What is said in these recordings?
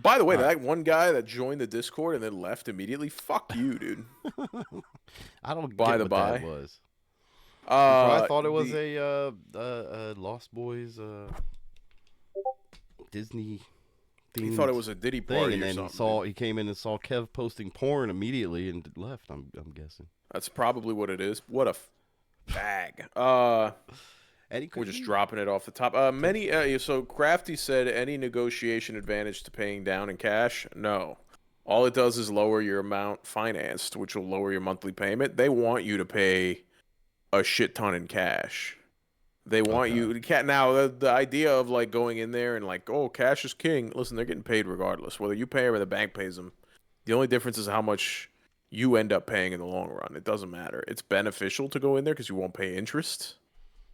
By the way, All right. that one guy that joined the Discord and then left immediately, fuck you, dude. I don't By get the what that by. was. He probably thought it was The a Lost Boys Disney he thought it themed was a Diddy thing, party and or then something, dude. he came in and saw Kev posting porn immediately and left. I'm guessing. That's probably what it is. What a bag. And he We're could just be dropping it off the top. Many so Crafty said any negotiation advantage to paying down in cash? No. All it does is lower your amount financed, which will lower your monthly payment. They want you to pay a shit ton in cash. They want okay. you can't now the idea of like going in there and like, oh, cash is king. Listen, they're getting paid regardless. Whether you pay or the bank pays them. The only difference is how much you end up paying in the long run. It doesn't matter. It's beneficial to go in there because you won't pay interest.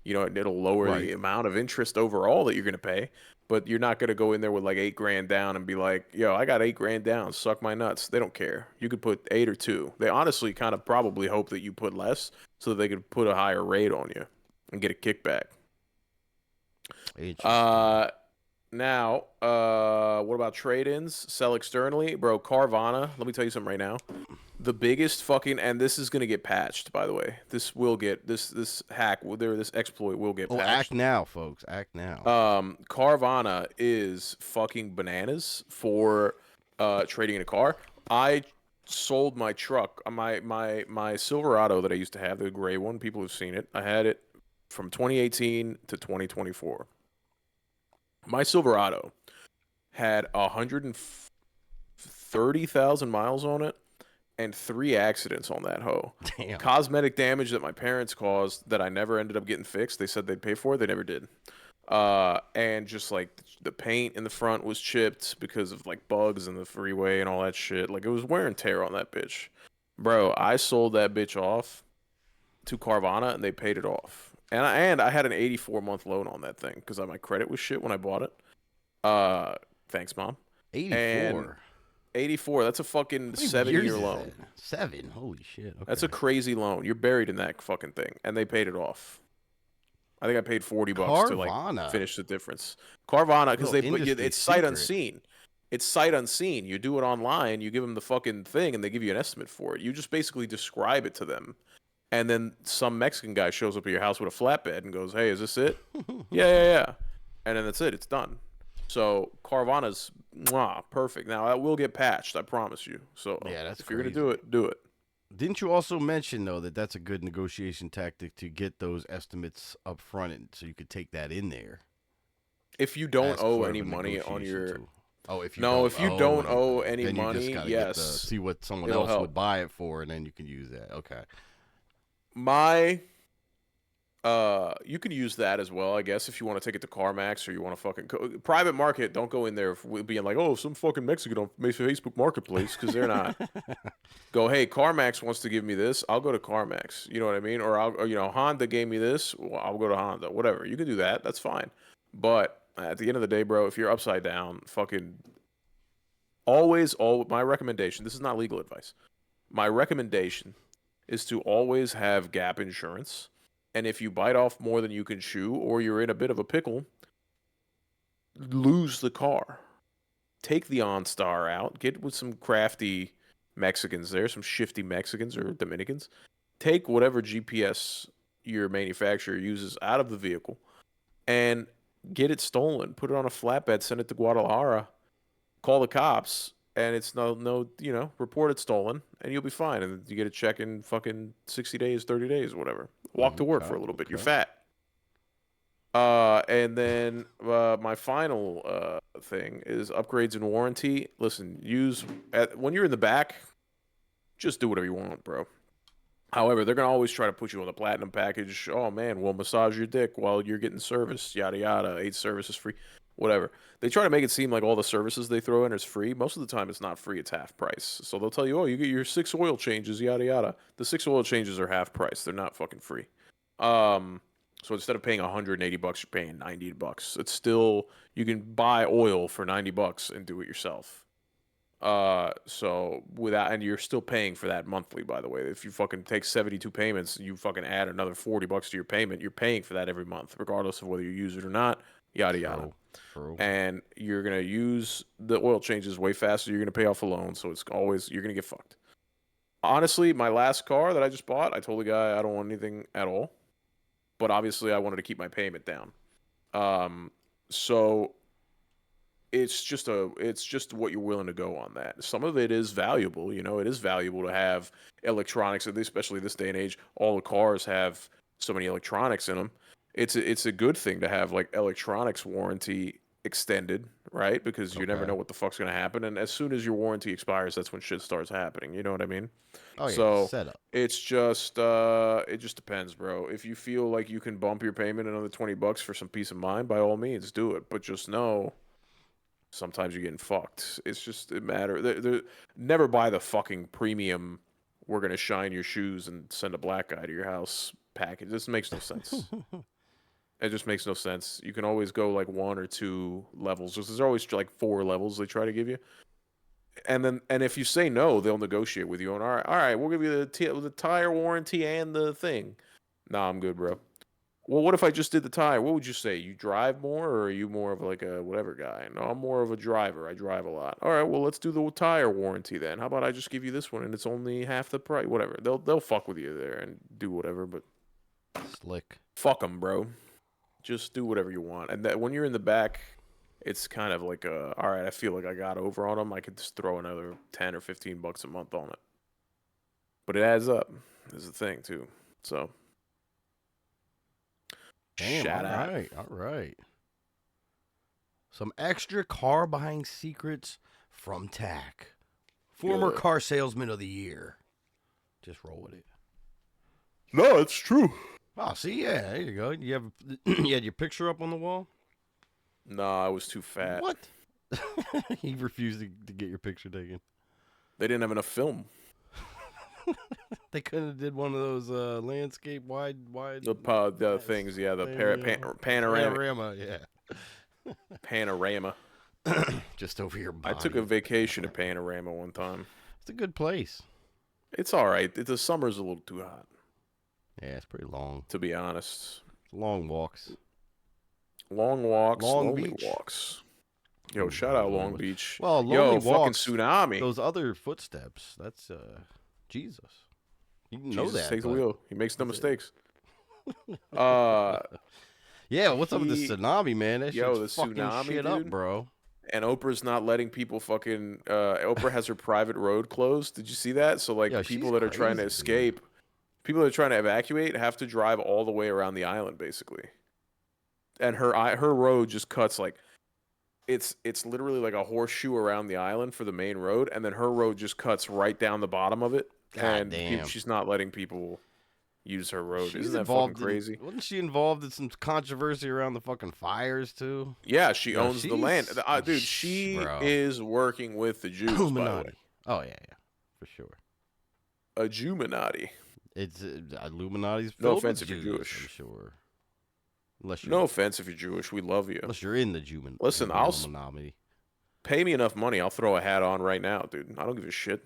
You know, it'll lower Right. the amount of interest overall that you're gonna pay, but you're not gonna go in there with like 8 grand down and be like, "Yo, I got 8 grand down. Suck my nuts." They don't care. You could put 8 or 2. They honestly kind of probably hope that you put less so that they could put a higher rate on you and get a kickback. Interesting. Uh, Now, what about trade-ins? Sell externally, bro. Carvana. Let me tell you something right now. The biggest fucking, and this is gonna get patched, by the way. This will get this hack. This exploit will get Oh, act patched. now, folks. Act now. Carvana is fucking bananas for trading in a car. I sold my truck, my Silverado that I used to have, the gray one. People have seen it. I had it from 2018 to 2024. My Silverado had 130,000 miles on it and 3 accidents on that hoe. Damn. Cosmetic damage that my parents caused that I never ended up getting fixed. They said they'd pay for it. They never did. And just like the paint in the front was chipped because of like bugs in the freeway and all that shit. Like it was wear and tear on that bitch. Bro, I sold that bitch off to Carvana and they paid it off. And I had an 84-month loan on that thing because my credit was shit when I bought it. Uh, Thanks, mom. And 84. 84, that's a fucking How many years 7-year is loan. that? 7. Holy shit. That's a Okay. crazy loan. You're buried in that fucking thing, and they paid it off. I think I paid $40 to like Carvana. finish the difference. Carvana, because Little they put you, industry it's sight secret. unseen. It's sight unseen. You do it online. You give them the fucking thing, and they give you an estimate for it. You just basically describe it to them, and then some Mexican guy shows up at your house with a flatbed and goes, "Hey, is this it?" Yeah, yeah, yeah. And then that's it. It's done. So Carvana's perfect. Now that will get patched, I promise you. So Yeah, that's if you're gonna crazy. do it, do it. Didn't you also mention though that that's a good negotiation tactic to get those estimates up front, and so you could take that in there If you don't as owe part of any a money on negotiation your tool? Oh, if you no, don't if you owe don't owe anything, any then you just money, got to get the yes, see what someone it'll else would help. buy it for, and then you can use that. Okay. My You can use that as well, I guess, if you want to take it to CarMax or you want to fucking private market. Don't go in there being like, oh, some fucking Mexican on Facebook Marketplace, because they're not. Go, hey, CarMax wants to give me this. I'll go to CarMax. You know what I mean? Or Honda gave me this. Well, I'll go to Honda. Whatever. You can do that. That's fine. But at the end of the day, bro, if you're upside down, fucking all my recommendation. This is not legal advice. My recommendation is to always have gap insurance. And if you bite off more than you can chew, or you're in a bit of a pickle, lose the car. Take the OnStar out. Get with some crafty Mexicans there, some shifty Mexicans or Dominicans. Take whatever GPS your manufacturer uses out of the vehicle and get it stolen. Put it on a flatbed, send it to Guadalajara, call the cops, and it's report it stolen, and you'll be fine. And you get a check in fucking 60 days, 30 days, whatever. Walk to work for Okay. a little bit. You're Okay. fat. And then my final thing is upgrades and warranty. Listen, when you're in the back, just do whatever you want, bro. However, they're gonna always try to put you on the platinum package. Oh man, we'll massage your dick while you're getting service. Yada yada. 8 services free, whatever. They try to make it seem like all the services they throw in is free. Most of the time, it's not free. It's half price. So they'll tell you, oh, you get your 6 oil changes. Yada yada. The 6 oil changes are half price. They're not fucking free. So instead of paying $180, you're paying $90. It's still you can buy oil for $90 and do it yourself. So without, and you're still paying for that monthly, by the way. If you fucking take 72 payments and you fucking add another $40 to your payment, you're paying for that every month, regardless of whether you use it or not, yada yada. True. True. and you're gonna use the oil changes way faster. You're gonna pay off a loan, so it's always you're gonna get fucked. Honestly, my last car that I just bought, I told the guy I don't want anything at all, but obviously I wanted to keep my payment down. So it's just what you're willing to go on that. Some of it is valuable, it is valuable to have electronics, especially this day and age. All the cars have so many electronics in them. It's a good thing to have like electronics warranty extended, right? Because you never Okay. know what the fuck's gonna happen, and as soon as your warranty expires, that's when shit starts happening. You know what I mean? Oh yeah, So setup. it just depends, bro. If you feel like you can bump your payment another $20 for some peace of mind, by all means, do it. But just know sometimes you're getting fucked. It's just it matter. Never buy the fucking premium. We're gonna shine your shoes and send a black guy to your house package. This makes no sense. It just makes no sense. You can always go like one or two levels. There's always like four levels they try to give you, and if you say no, they'll negotiate with you. And all right, we'll give you the tire warranty and the thing. Nah, I'm good, bro. Well, what if I just did the tire? What would you say? You drive more, or are you more of like a whatever guy? No, I'm more of a driver. I drive a lot. All right, well, let's do the tire warranty then. How about I just give you this one and it's only half the price? Whatever. They'll fuck with you there and do whatever, but Slick. fuck them, bro. Just do whatever you want. And that when you're in the back, it's kind of like all right, I feel like I got over on them. I could just throw another 10 or $15 a month on it. But it adds up. Is the thing too. So Damn. shout out. All right. Some extra car buying secrets from Tack, former Yeah. car salesman of the year. Just roll with it. No, it's true. Oh, see, yeah, there you go. You have you had your picture up on the wall. No, I was too fat. What? He refused to get your picture taken. They didn't have enough film. They couldn't have did one of those landscape wide. The things, yeah, the panorama. Yeah. Panorama. Just over your I body. took a vacation to Panorama one time. It's a good place. It's all right. The summer's a little too hot, Yeah, it's pretty long. to be honest. Long walks. Long walks, Long lonely Beach. walks. Yo, shout out Long Lonely- Beach. Well, Yo, lonely fucking walks. tsunami. Those other footsteps. That's Jesus. You know Jesus that. takes the but- wheel. He makes no That's it. mistakes. Yeah, what's up with the He- tsunami, man? That Yo, shit's the fucking tsunami, shit up, dude. bro. And Oprah's not letting people fucking. Oprah has her private road closed. Did you see that? So like Yo, people she's that are trying to crazy, dude. escape, people that are trying to evacuate have to drive all the way around the island basically. And her road just cuts like, it's literally like a horseshoe around the island for the main road, and then her road just cuts right down the bottom of it. God and damn. she's not letting people use her road. She's Isn't that fucking involved crazy? wasn't she involved in some controversy around the fucking fires too? Yeah, she Yo, owns the land. she's- Dude, she bro. is working with the Jews, by the way. Illuminati. Oh yeah, for sure. A Juminati. It's Illuminati's. No filled with offense if you're Jews, Jewish. I'm sure. Unless you're No offense if you're Jewish, we love you. unless you're in the Jew. Listen, I'll Illuminati. Pay me enough money, I'll throw a hat on right now, dude. I don't give a shit.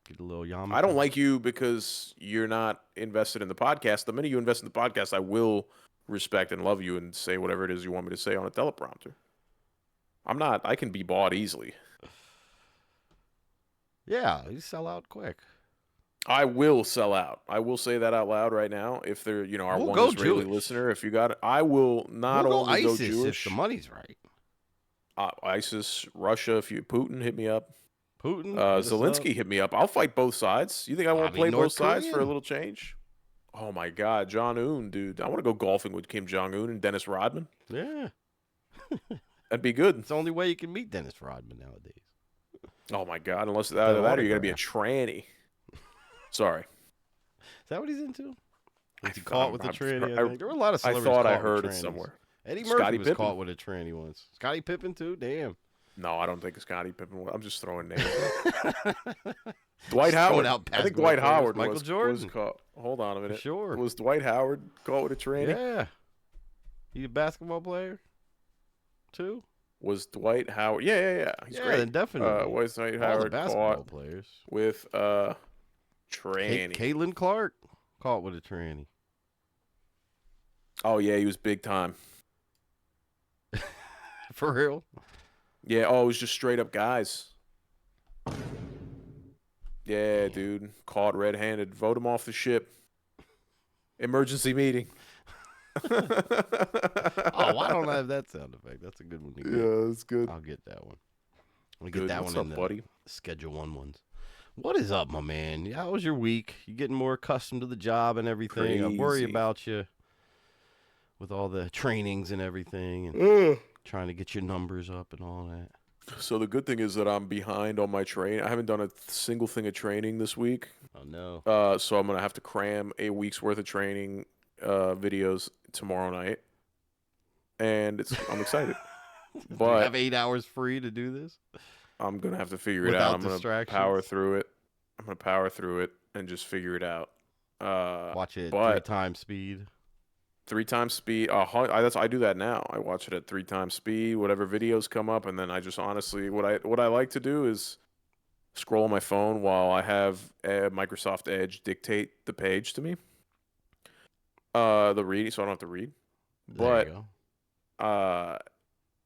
Get a little yarmulke. I don't like you because you're not invested in the podcast. The minute you invest in the podcast, I will respect and love you and say whatever it is you want me to say on a teleprompter. I'm not. I can be bought easily. Yeah, you sell out quick. I will sell out. I will say that out loud right now. If they're, our We'll one go Israeli Jewish. listener, if you got it, I will not We'll only go ISIS Jewish. if the money's right. ISIS, Russia. If you Putin, hit me up. Putin, hit us up. Zelensky hit me up. I'll fight both sides. You think I want to mean, play North both sides for a Korean. little change? Oh my God, Jong Un, dude! I want to go golfing with Kim Jong Un and Dennis Rodman. Yeah, That'd be good. it's the only way you can meet Dennis Rodman nowadays. Oh my God, unless either that or you're gonna be a autograph. tranny. Sorry, Is that what he's into? I Was he thought- caught with a I'm- tranny? I- I think there were a lot of I celebrities thought I caught with heard it trannies. somewhere. Eddie Murphy Scottie was Pippen? caught with a tranny once. Scottie Pippen too. Damn. No, I don't think Scottie Pippen. I'm just throwing names. Just Dwight throwing Howard. out I think basketball Dwight players. Howard Michael was Jordan. caught. Hold on a For minute. sure. Was Dwight Howard caught with a tranny? Yeah. You a basketball player too? Was Dwight Howard? Yeah. He's yeah, great. then definitely. Was Dwight All the Howard basketball caught players. with tranny? Caitlin Clark caught with a tranny. Oh yeah, he was big time. For real? Yeah. Oh, it was just straight up guys. Yeah, Damn. dude. Caught red-handed. Vote him off the ship. Emergency meeting. Oh, why don't I have that sound effect? That's a good one to get. Yeah, that's good. I'll get that one. I'll get Good. that What's one up, in the buddy? Schedule 1 ones. What is up, my man? How was your week? You getting more accustomed to the job and everything? I worry Crazy. about you with all the trainings and everything and trying to get your numbers up and all that. So the good thing is that I'm behind on my train. I haven't done a single thing of training this week. Oh, no. So I'm gonna have to cram a week's worth of training videos tomorrow night, and I'm excited. Do you But have 8 hours free to do this? I'm gonna have to figure it Without out. I'm gonna power distractions? through it. I'm gonna power through it and just figure it out. Watch it at 3 But times speed. 3 times speed. I do that now. I watch it at 3 times speed. Whatever videos come up, and then I just honestly, what I like to do is scroll on my phone while I have Microsoft Edge dictate the page to me. The reading, so I don't have to read. There you But go.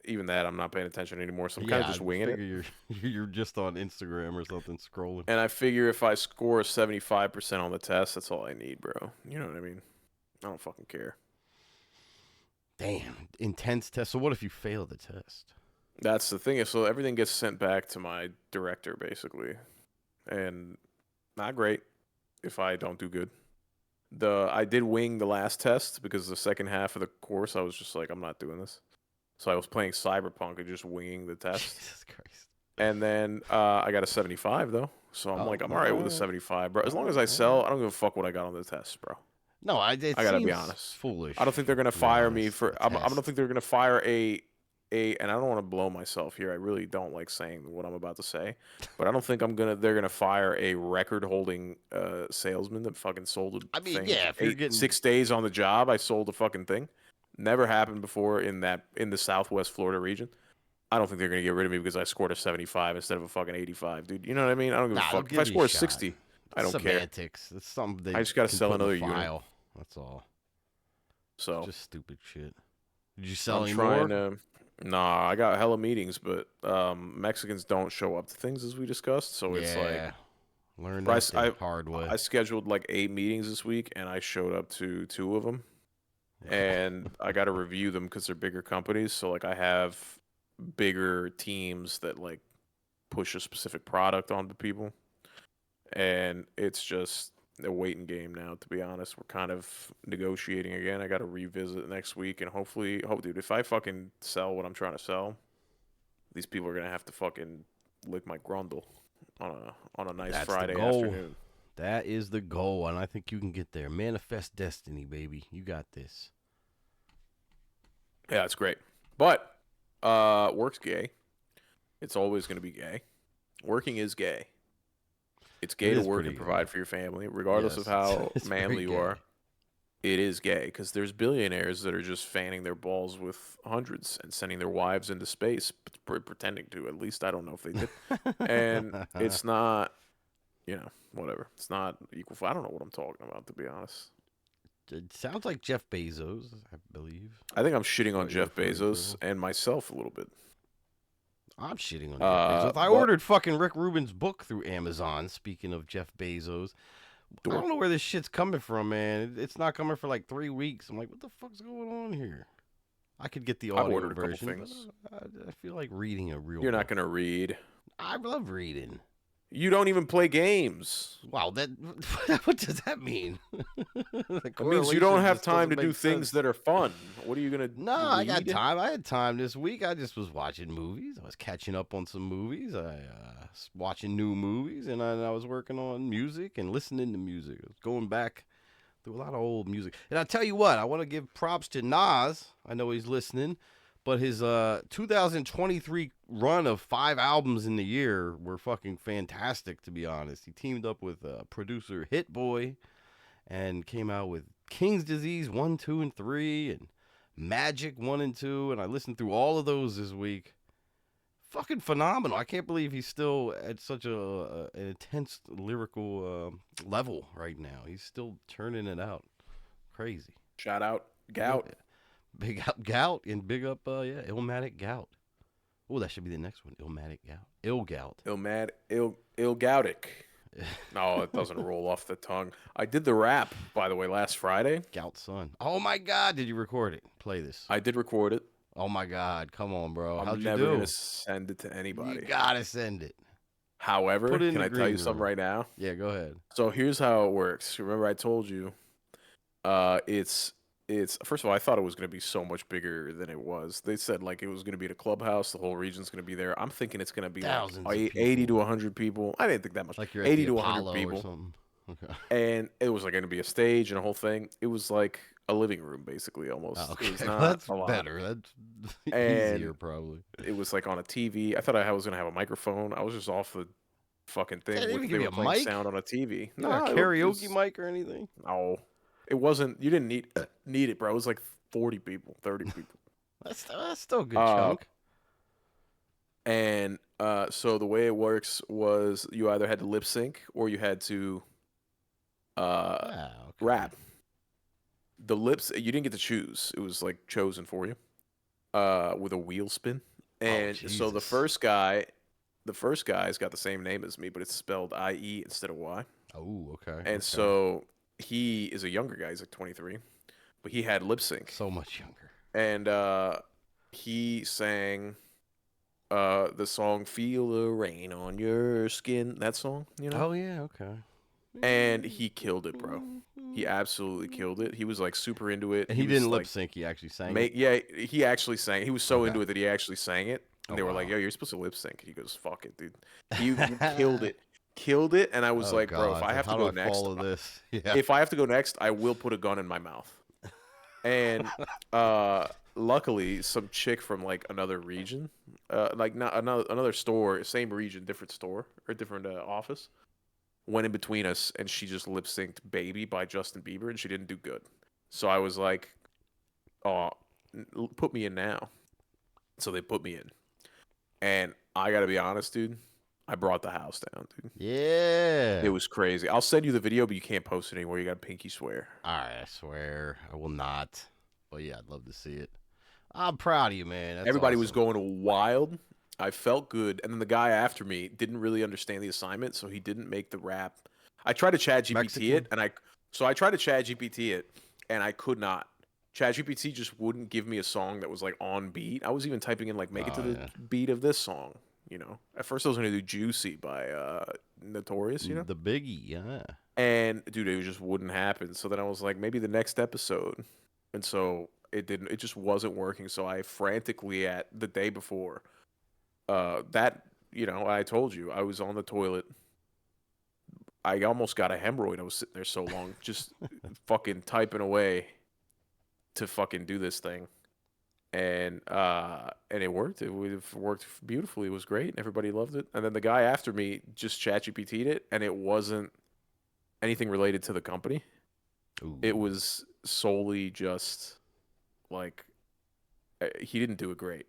even that, I'm not paying attention anymore. So I'm Yeah, kind of just I winging it. figure you're just on Instagram or something scrolling. And I figure if I score 75% on the test, that's all I need, bro. You know what I mean? I don't fucking care. Damn, intense test. So what if you fail the test? That's the thing. So everything gets sent back to my director, basically, and not great if I don't do good. I did wing the last test because the second half of the course I was just like, I'm not doing this. So I was playing Cyberpunk and just winging the test. Jesus Christ. And then I got a 75 though. So I'm Oh, like, I'm all right with a alright. 75, bro. As long as I Alright, sell, I don't give a fuck what I got on the test, bro. No, it I gotta be seems honest. foolish. I don't think they're gonna to be fire me honest, for. a I don't test. think they're gonna fire and I don't want to blow myself here. I really don't like saying what I'm about to say, but I don't think they're gonna fire a record-holding salesman that fucking sold a I mean, thing. yeah, if you're getting 6 days on the job, I sold a fucking thing. Never happened before in the Southwest Florida region. I don't think they're gonna get rid of me because I scored a 75 instead of a fucking 85, dude. You know what I mean? I don't give a Nah, they'll fuck. If I give you score a a shot. 60, I don't care. Semantics. It's something they I just gotta can sell put in another the unit. file. That's all. So Just stupid shit. Did you sell I'm any trying more? to. Nah, I got hella meetings, but Mexicans don't show up to things as we discussed. So it's like Yeah. Learn Bryce, that the hard way. I scheduled like 8 meetings this week, and I showed up to 2 of them, and I got to review them because they're bigger companies. So like I have bigger teams that like push a specific product onto people, and it's just a waiting game now. To be honest, we're kind of negotiating again. I got to revisit next week, and hopefully, dude, if I fucking sell what I'm trying to sell, these people are gonna have to fucking lick my grundle on a nice That's the Friday goal. afternoon. That is the goal, and I think you can get there. Manifest destiny, baby. You got this. Yeah, it's great. But work's gay. It's always going to be gay. Working is gay. It's gay It to is work pretty and gay. provide for your family, regardless Yes, of how it's manly very you gay. are. It is gay because there's billionaires that are just fanning their balls with hundreds and sending their wives into space, pretending to. At least I don't know if they did. And it's not, whatever. It's not equal. I don't know what I'm talking about, to be honest. It sounds like Jeff Bezos, I believe. I think I'm shitting on What you're Jeff referring Bezos to. and myself a little bit. I'm shitting on Jeff Bezos. I But ordered fucking Rick Rubin's book through Amazon. Speaking of Jeff Bezos, I dork. don't know where this shit's coming from, man. It's not coming for like 3 weeks. I'm like, what the fuck's going on here? I could get the I've audio ordered a couple version, things. but I feel like reading a real You're book. not gonna read. I love reading. You don't even play games. Wow, that what does that mean? That means you don't have time to do things that are fun. What are you gonna No, I got read? time. I had time this week. I just was watching movies. I was catching up on some movies. I was watching new movies, and I was working on music and listening to music. I was going back through a lot of old music. And I tell you what, I want to give props to Nas. I know he's listening, but his 2023 run of 5 albums in the year were fucking fantastic, to be honest. He teamed up with producer Hit Boy and came out with King's Disease 1, 2, and 3, and Magic 1 and 2, and I listened through all of those this week. Fucking phenomenal. I can't believe he's still at such an intense lyrical level right now. He's still turning it out. Crazy. Shout out Gout. Big up Gout and big up, Illmatic Gout. Oh, that should be the next one. Illmatic gout. Ill gout. Ilgaudic. No, it doesn't roll off the tongue. I did the rap, by the way, last Friday. Gout son. Oh my God! Did you record it? Play this. I did record it. Oh my God! Come on, bro. How'd I'm you never gonna do? send it to You anybody. gotta send it. However, Put it in can the I tell you green something room. right now? Yeah, go ahead. So here's how it works. Remember, I told you, it's first of all, I thought it was gonna be so much bigger than it was. They said like it was gonna be at a clubhouse, the whole region's gonna be there. I'm thinking it's gonna be like Thousands of 80 to people. 100 people. I didn't think that much. Like you're at 80 the to 100 Apollo or people, something. Okay. and it was like gonna be a stage and a whole thing. It was like a living room, basically, almost. Oh, It was okay. Well, not that's a lot, better. That's easier, and probably. it was like on a TV. I thought I was gonna have a microphone. I was just off the fucking They thing didn't with even they give you were a playing mic. sound on a TV. You got a No, it karaoke was mic or anything? no. It wasn't. You didn't need it, bro. It was like 40 people, 30 people. That's still a good Uh, chunk. and so the way it works was you either had to lip sync or you had to Ah, okay. rap. The lips you didn't get to choose. It was like chosen for you with a wheel spin. And so Jesus. the first guy's got the same name as me, but it's spelled IE instead of Y. Oh, okay. And Okay. so he is a younger guy. He's like 23, but he had lip sync. So much younger. And he sang the song "Feel the Rain on Your Skin." That song, you know. Oh yeah, okay. And he killed it, bro. He absolutely killed it. He was like super into it. And He he was didn't lip like, sync. He actually sang make it. yeah. He actually sang. He was so Okay. into it that he actually sang it. Oh, And they were like, wow. "Yo, you're supposed to lip sync." He goes, "Fuck it, dude. You killed it, killed it." And I was Oh like, "Bro, if God. I have to How go do I next, follow this? Yeah. if I have to go next, I will put a gun in my mouth." And luckily, some chick from like another region, like not another store, same region, different store or different office, went in between us, and she just lip synced "Baby" by Justin Bieber, and she didn't do good. So I was like, "Oh, put me in now." So they put me in, and I gotta be honest, dude. I brought the house down, dude. It Yeah. was crazy. I'll send you the video, but you can't post it anymore. You got to pinky swear. All right, I swear I will not. But yeah, I'd love to see it. I'm proud of you, man. That's Everybody was awesome. going wild. I felt good, and then the guy after me didn't really understand the assignment, so he didn't make the rap. I tried to chat GPT Mexican? it, and I tried to chat GPT it, and I could not. Chat GPT just wouldn't give me a song that was like on beat. I was even typing in like make it to Oh the yeah. beat of this song. At first I was gonna do "Juicy" by Notorious. The Biggie, yeah. And dude, it just wouldn't happen. So then I was like, maybe the next episode. And so it didn't. It just wasn't working. So I frantically at the day before, I told you I was on the toilet. I almost got a hemorrhoid. I was sitting there so long, just fucking typing away to fucking do this thing. And it worked. It worked beautifully. It was great. Everybody loved it. And then the guy after me just ChatGPT'd it, and it wasn't anything related to the company. Ooh. It was solely just like he didn't do it great.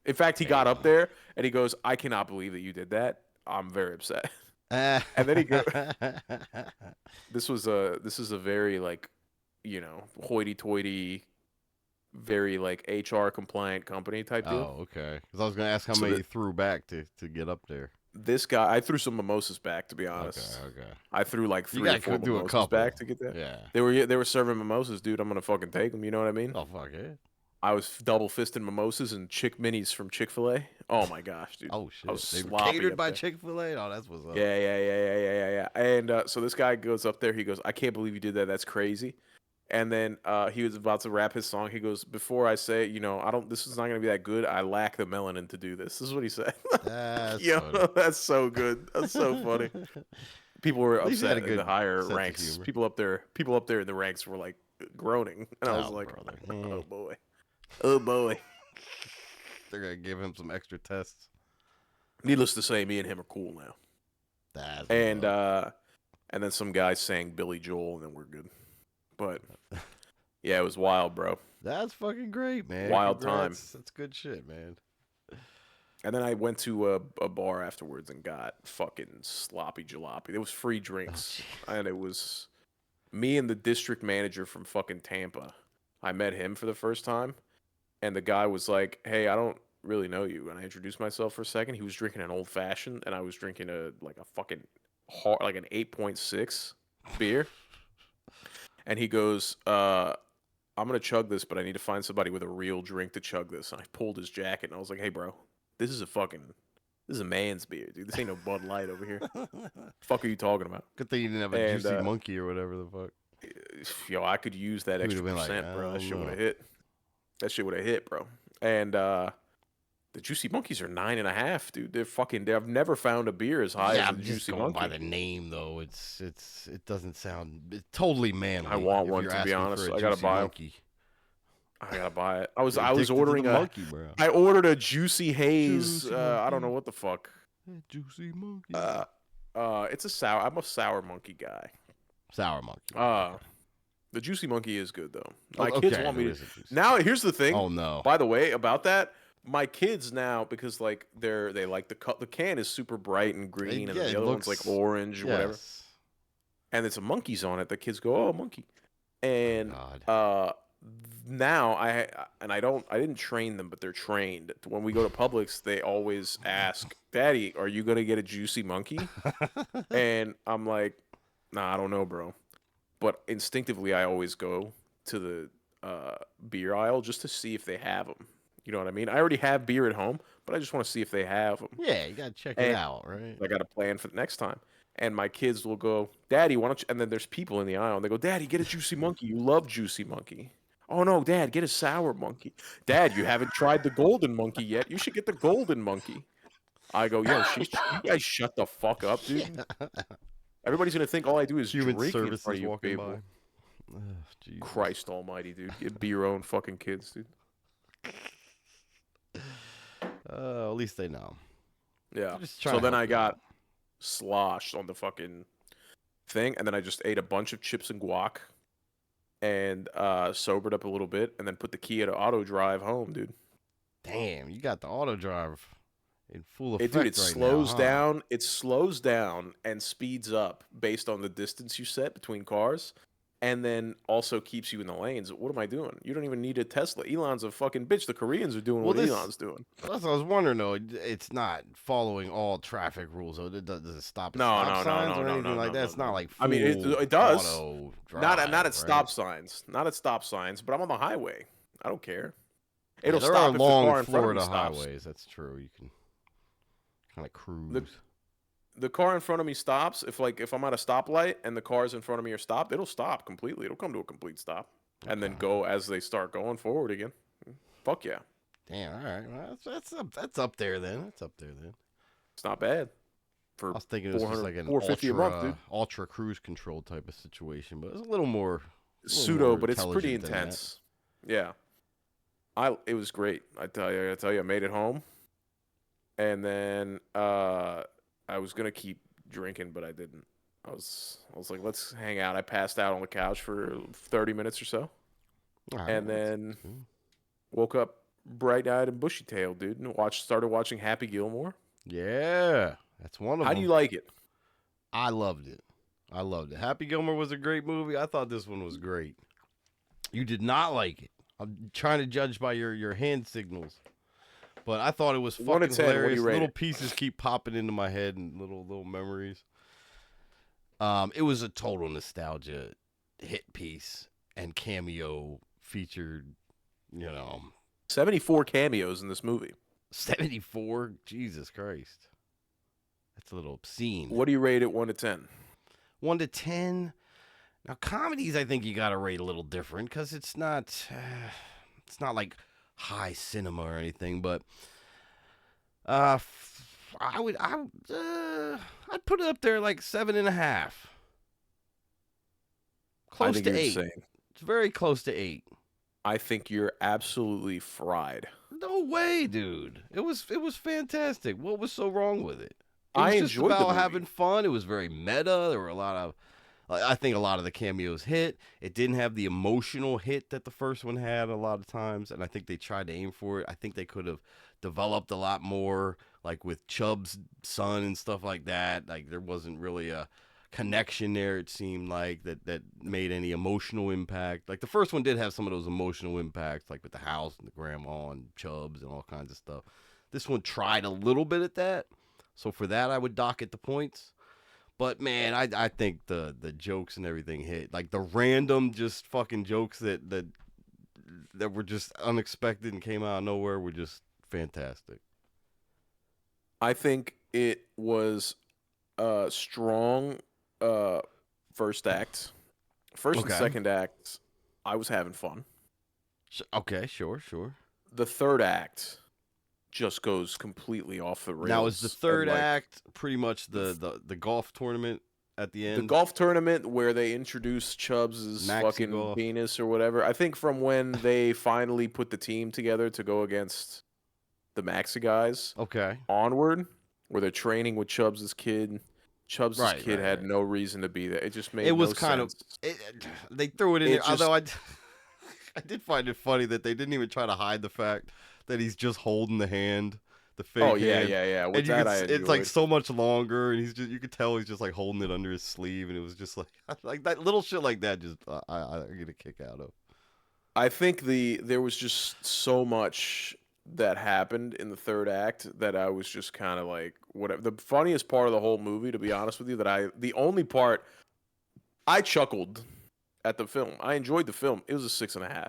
In fact, he got up Damn. there and he goes, "I cannot believe that you did that. I'm very upset." And then he go, This is a very like, hoity-toity, very like HR compliant company type deal. Oh, okay. Because I was gonna ask how So many you threw back to get up there. This guy, I threw some mimosas back, to be Okay, honest. okay. I threw like You 3 or gotta 4 do a mimosas couple. back to get that. Yeah. They were serving mimosas, dude. I'm gonna fucking take them. You know what I mean? Oh fuck yeah. I was double fisting mimosas and chick minis from Chick-fil-A. Oh my gosh, dude. Oh I was shit. They were sloppy catered up by there. Chick-fil-A. Oh, that's what's up. Yeah. And so this guy goes up there. He goes, "I can't believe you did that. That's crazy." And then he was about to rap his song. He goes, "Before I say, I don't. This is not gonna be that good. I lack the melanin to do this." This is what he said. That's Yo, funny. that's so good. That's so funny. People were At least he had upset a in the good higher sense of ranks. humor. People up there in the ranks were like groaning, and I was Oh, like, brother. "Oh boy, oh boy." They're gonna give him some extra tests. Needless to say, me and him are cool now. That's what's And up. and then some guys sang Billy Joel, and then we're good. But yeah, it was wild, bro. That's fucking great, man. Wild Congrats. That's good shit, man. And then I went to a bar afterwards and got fucking sloppy jalopy. There was free drinks, and it was me and the district manager from fucking Tampa. I met him for the first time, and the guy was like, "Hey, I don't really know you. And I introduced myself for a second. He was drinking an old fashioned, and I was drinking a fucking hard, like an 8.6 beer. And he goes, I'm gonna chug this, but I need to find somebody with a real drink to chug this. And I pulled his jacket, and I was like, hey, bro, this is a man's beer, dude. This ain't no Bud Light over here. Fuck are you talking about? Good thing you didn't have a And juicy monkey or whatever the fuck. yo, I could use that He extra would've been like, percent, "I bro. That don't shit would know." have hit. That shit would have hit, bro. And the Juicy Monkeys are 9.5, dude. I've never found a beer as high Yeah, as I'm the just Juicy going by Monkey. the name though. It doesn't sound it's totally manly. I want if one, you're to be asking honest. for a I gotta juicy buy 'em. monkey. I gotta buy it. You're I was addicted to the ordering a. monkey, bro. I ordered a Juicy Haze. Juicy I don't know monkey. what the fuck. Juicy monkey. It's a sour. I'm a sour monkey guy. Sour monkey. The Juicy Monkey is good though. My Oh, kids okay, want me there to. is a juicy- Now here's the thing. Oh no. By the way, about that, my kids now, because like they like the can is super bright and green, and yeah, then it the other one's like looks- orange or whatever, Yes. and it's a monkeys on it. The kids go, "Oh, monkey," and God. now I didn't train them, but they're trained. When we go to Publix, they always ask, "Daddy, are you gonna get a Juicy Monkey?" And I'm like, "Nah, I don't know, bro." But instinctively, I always go to the beer aisle just to see if they have them. You know what I mean? I already have beer at home, but I just want to see if they have them. Yeah, you gotta check it And out, right? I got a plan for the next time. And my kids will go, "Daddy, why don't you?" And then there's people in the aisle, and they go, "Daddy, get a Juicy Monkey. You love Juicy Monkey." "Oh no, Dad, get a sour monkey." "Dad, you haven't tried the golden monkey yet. You should get the golden monkey." I go, "Yo, you guys shut the fuck up, dude. Everybody's gonna think all I do is Human drink in services front of you walking people." by. Ugh, Jesus. Christ almighty, dude. Be your own fucking kids, dude. At least they know. Yeah. Just trying So to then help I you got out. sloshed on the fucking thing, and then I just ate a bunch of chips and guac and sobered up a little bit, and then put the Kia to auto drive home, dude. Damn, you got the auto drive in full effect It right slows now, huh? down. It slows down and speeds up based on the distance you set between cars, and then also keeps you in the lanes. What am I doing? You don't even need a Tesla. Elon's a fucking bitch. The Koreans are doing Well, what Elon's doing. That's what I was wondering though. It's not following all traffic rules. So does it stop at No, stop no, no, signs no, or no, anything no, like no, that? It's no, not no. like I mean, full it does. auto Not drive, at right? stop signs. Not at stop signs, but I'm on the highway. I don't care. It'll there stop are if long the car in front of Florida me stops. highways. That's true. You can kind of cruise. The car in front of me stops. If I'm at a stoplight and the cars in front of me are stopped, it'll stop completely. It'll come to a complete stop, and then Okay. go as they start going forward again. Fuck yeah, Damn. All right. Well, that's up there then. That's up there then. it's not bad I for was thinking it was just 400 like an 450 a month, dude. ultra cruise control type of situation, but it's a little more Pseudo, more but it's pretty intelligent than that. intense. Yeah, it was great. I tell you, I made it home, and then I was gonna keep drinking, but I didn't. I was like, let's hang out. I passed out on the couch for 30 minutes or so, All right, and that's then cool. woke up bright-eyed and bushy-tailed, dude, and started watching Happy Gilmore. Yeah, that's one of How them. do you like it? I loved it. I loved it. Happy Gilmore was a great movie. I thought this one was great. You did not like it. I'm trying to judge by your hand signals. But I thought it was 1 to fucking 10, what do you hilarious. rate Little it? pieces keep popping into my head and little memories. It was a total nostalgia hit piece and cameo featured, 74 cameos in this movie. 74. Jesus Christ. That's a little obscene. What do you rate it 1 to 10? 1 to 10. Now, comedies, I think you got to rate a little different because it's not like high cinema or anything. But I'd put it up there like 7.5. Close I think to you're 8. insane. It's very close to 8. I think you're absolutely fried. No way, dude. It was fantastic. What was so wrong with it? It I was just enjoyed the about movie. having fun. It was very meta. There were a lot of, I think a lot of the cameos hit. It didn't have the emotional hit that the first one had a lot of times, and I think they tried to aim for it. I think they could have developed a lot more, like with Chubb's son and stuff like that. Like there wasn't really a connection there. It seemed like that made any emotional impact. Like the first one did have some of those emotional impacts, like with the house and the grandma and Chubbs and all kinds of stuff. This one tried a little bit at that, so for that I would dock it the points. But man, I think the jokes and everything hit. Like the random just fucking jokes that were just unexpected and came out of nowhere were just fantastic. I think it was a strong uh, first act. First and Okay. second acts, I was having fun. Okay, sure. The third act just goes completely off the Now is the rails. And third like act pretty much the golf tournament at the the end? golf tournament where they introduced Chubbs' Maxi fucking golf. penis or whatever. I think from when they finally put the team together to go against the Maxi guys Okay. onward, where they're training with Chubbs' kid. Chubbs' Right, kid right, had right. no reason to be there. It just made It was no kind of sense. they threw it in It there. just Although I did find it funny that they didn't even try to hide the fact that he's just holding the hand, the fake oh yeah, hand. yeah, yeah. With And you that could, I it's like enjoyed. so much longer, and you could tell he's just like holding it under his sleeve, and it was just like like that little shit like that. Just I get a kick out of. I think there was just so much that happened in the third act that I was just kind of like whatever. The funniest part of the whole movie, to be honest with you, the only part I chuckled at the film. I enjoyed the film. It was a 6.5.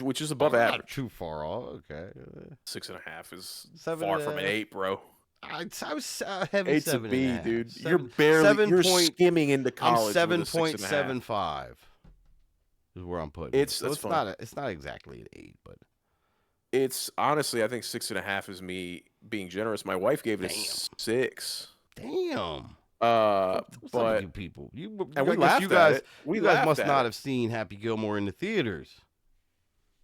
Which is above Not average. too far off. Okay, 6.5 is seven. far from an 8, bro. I was heavy 8's a 7 and a B, half. dude. You're Seven, barely you're 7 skimming into I'm college with a 6.5. 7.75 is where I'm putting it. So That's it's fine. not it's not exactly an 8, but It's honestly, I think 6.5 is me being generous. My wife gave it a damn. 6. Damn. What's up with But you people? and we I guess laughed you at guys it. We you guys laughed must at not it. have seen Happy Gilmore in the theaters.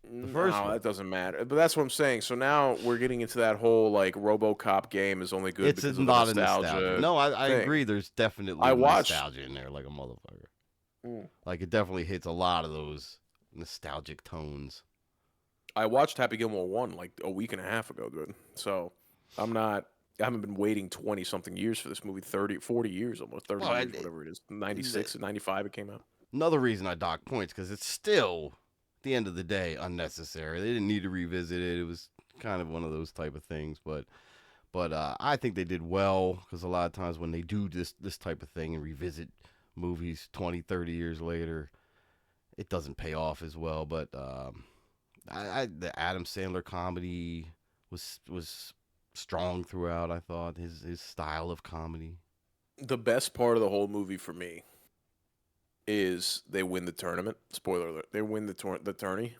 The first No, one. that doesn't matter. But that's what I'm saying. So now we're getting into that whole like RoboCop game is only good It's because of the not a nostalgia. nostalgia No, I thing. agree. There's definitely I watched. nostalgia in there, like a motherfucker. Mm. Like it definitely hits a lot of those nostalgic tones. I watched Happy Gilmore 1 like a week and a half ago, dude. So I haven't been waiting 20 something years for this movie, 30, 40 years almost, 30 Well, years, whatever it is. 96 and 95 it came out. Another reason I dock points because it's still, at the end of the day, unnecessary. They didn't need to revisit it. It was kind of one of those type of things, but I think they did well because a lot of times when they do this type of thing and revisit movies 20, 30 years later, it doesn't pay off as well. But the Adam Sandler comedy was strong throughout. I thought his style of comedy. The best part of the whole movie for me is they win the tournament. Spoiler alert. They win the tourney.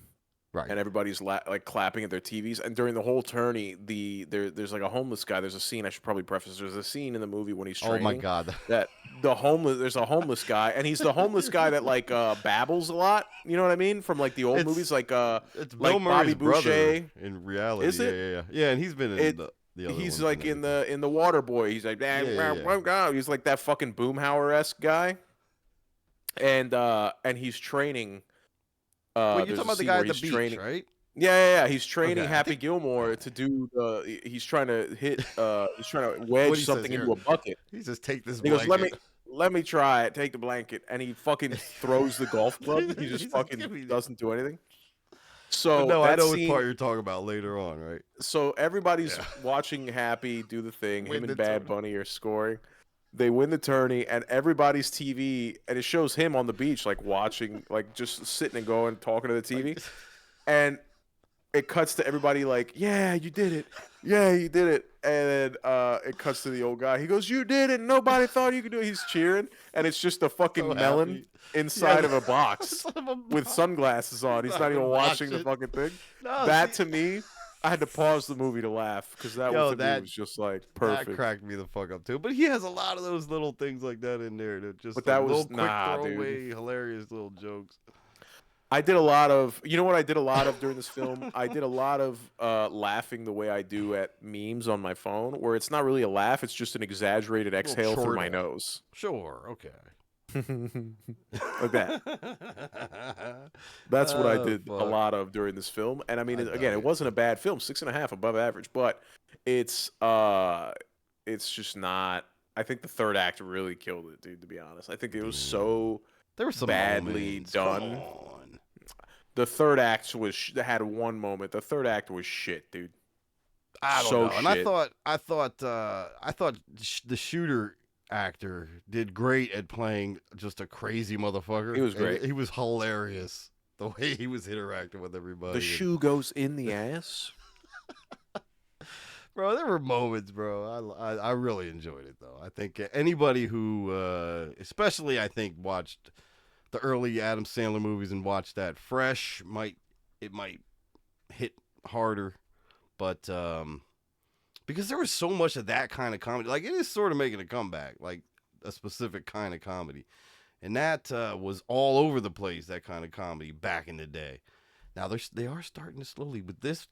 Right. And everybody's like clapping at their TVs. And during the whole tourney, there's like a homeless guy. There's a scene. I should probably preface. There's a scene in the movie when he's training. Oh my god. That there's a homeless guy, and he's the homeless guy that like babbles a lot. You know what I mean? From like the old movies, like it's like Bill Murray's Bobby Boucher. brother in reality. Is it? Yeah, and he's been in It- the other He's ones like and in the Water Boy. He's like yeah. he's like that fucking Boomhauer-esque guy. And he's training. Well, you're There's talking a about the scene guy where at the he's beach, training. right? Yeah. He's training Okay. Happy Gilmore to do the. He's trying to hit. He's trying to wedge What he says something here. into a bucket. He says, "Take this And he goes, blanket." let me try it. Take the blanket, and he fucking throws the golf club. He just He's like, "Give fucking me that." doesn't do anything. But So no, I that know what scene. part you're talking about later on, right? So everybody's Yeah. watching Happy do the thing. Win Him the and Bad tourney. Bunny are scoring. They win the tourney, and everybody's TV, and it shows him on the beach, like watching, like just sitting and going, talking to the TV, and it cuts to everybody like, "Yeah, you did it. Yeah, you did it." And then it cuts to the old guy. He goes, "You did it. Nobody thought you could do it." He's cheering, and it's just a fucking So melon happy. inside Yeah. of a box Son of a with box. sunglasses on. He's not even watching the it. fucking thing. No, That see, to me, I had to pause the movie to laugh because that Yo, was, to me, that- was just like that perfect. cracked me the fuck up too. But he has a lot of those little things like that in there that just But like that was- little quick nah, dude. throwaway, hilarious little jokes. I did a lot of, you know what I did a lot of during this film? I did a lot of laughing the way I do at memes on my phone, where it's not really a laugh, it's just an exaggerated exhale through my chortle. nose. Sure, okay. Like that. That's what I Oh, did a fuck. lot of during this film. And I mean, I again, dug it it. wasn't a bad film, 6.5 above average, but it's just not. I think the third act really killed it, dude. To be honest, I think it was Damn. so There were some badly moments. Come done. on. The third act had one moment. The third act was shit, dude. I don't So know. And I shit. thought the shooter actor did great at playing just a crazy motherfucker. He was And great. he was hilarious the way he was interacting with everybody. The And- shoe goes in the ass. bro, there were moments, bro. I really enjoyed it though. I think anybody who, especially I think watched the early Adam Sandler movies and watched that fresh might hit harder, but because there was so much of that kind of comedy, like it is sort of making a comeback, like a specific kind of comedy, and that was all over the place. That kind of comedy back in the day. Now they are starting to slowly with this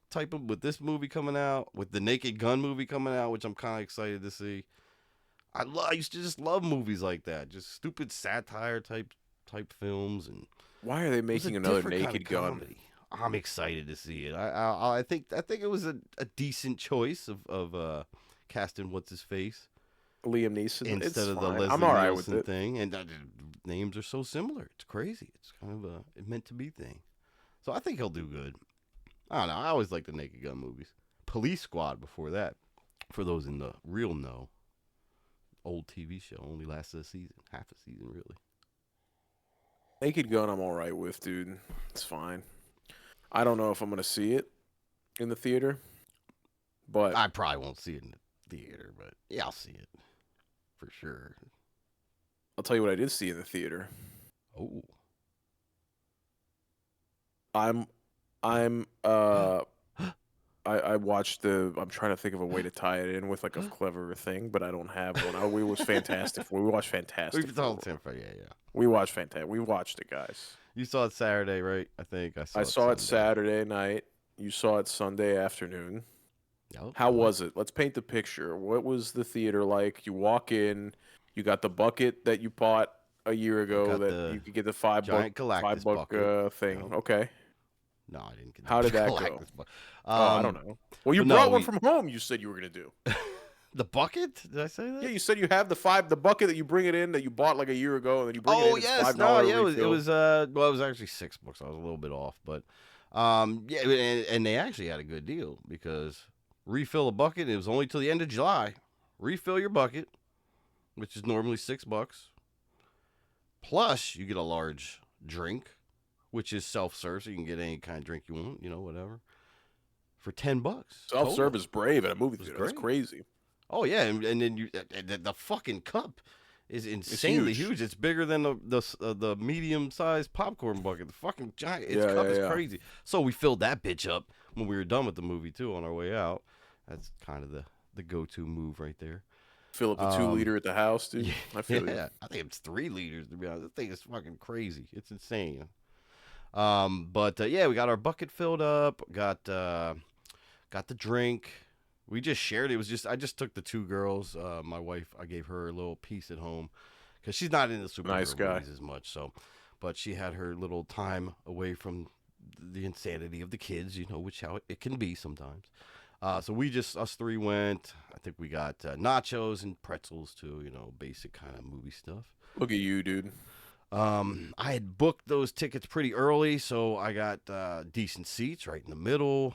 movie coming out, with the Naked Gun movie coming out, which I'm kind of excited to see. I used to just love movies like that, just stupid satire type films, and Why are they it was a making another different kind of Naked Gun? comedy. I'm excited to see it. I think it was a decent choice of casting what's his face Liam Neeson. instead It's of the fine. Leslie I'm all right with Nielsen it. thing, and names are so similar. It's crazy. It's kind of a meant to be thing. So I think he'll do good. I don't know. I always like the Naked Gun movies. Police Squad before that, for those in the real know, old TV show, only lasted a season, half a season really. Naked Gun, I'm all right with, dude. It's fine. I don't know if I'm gonna see it in the theater, but I probably won't see it in the theater, but yeah, I'll see it for sure. I'll tell you what I did see in the theater. Oh, I watched I'm trying to think of a way to tie it in with like a clever thing, but I don't have one. We watched Fantastic Four. We watched Fantastic we've Four. told Tim for yeah. We watched Fantastic. We watched it, guys. You saw it Saturday, right? I think I saw it Sunday. Saturday night. You saw it Sunday afternoon. Yep. How was it? Let's paint the picture. What was the theater like? You walk in, you got the bucket that you bought a year ago got that the you could get the $5 giant Galactus bucket. thing. Yep. Okay. No, I didn't get How did that go? Galactus bucket. I don't know. Well, you but no, brought one we- from home. You said you were gonna do. The bucket? Did I say that? Yeah, you said you have the bucket that you bring it in that you bought like a year ago, and then you bring it in. Oh it's yes, $5 no, yeah, it refill. was well, it was actually $6. I was a little bit off, but yeah, and they actually had a good deal because refill a bucket. It was only till the end of July. Refill your bucket, which is normally $6. Plus, you get a large drink, which is self-serve, so you can get any kind of drink you want, whatever, for $10. Self-serve total. is brave at a movie It was theater. That's great. crazy. Oh yeah, and then the fucking cup is insanely huge. huge. It's bigger than the medium-sized popcorn bucket. The fucking giant. Its Yeah, cup yeah, is yeah. crazy. So we filled that bitch up when we were done with the movie too on our way out. That's kind of the go-to move right there. Fill up the 2-liter at the house, dude. Yeah, I feel you. yeah. I think it's 3 liters to be honest. I think it's fucking crazy. It's insane. But yeah, we got our bucket filled up. Got the drink. We just shared it. It was just I just took the 2 girls. My wife, I gave her a little piece at home because she's not into superhero Nice guy. movies as much. So, but she had her little time away from the insanity of the kids. Which how it can be sometimes. So us 3 went. I think we got nachos and pretzels too. Basic kind of movie stuff. Look at you, dude. I had booked those tickets pretty early, so I got decent seats right in the middle,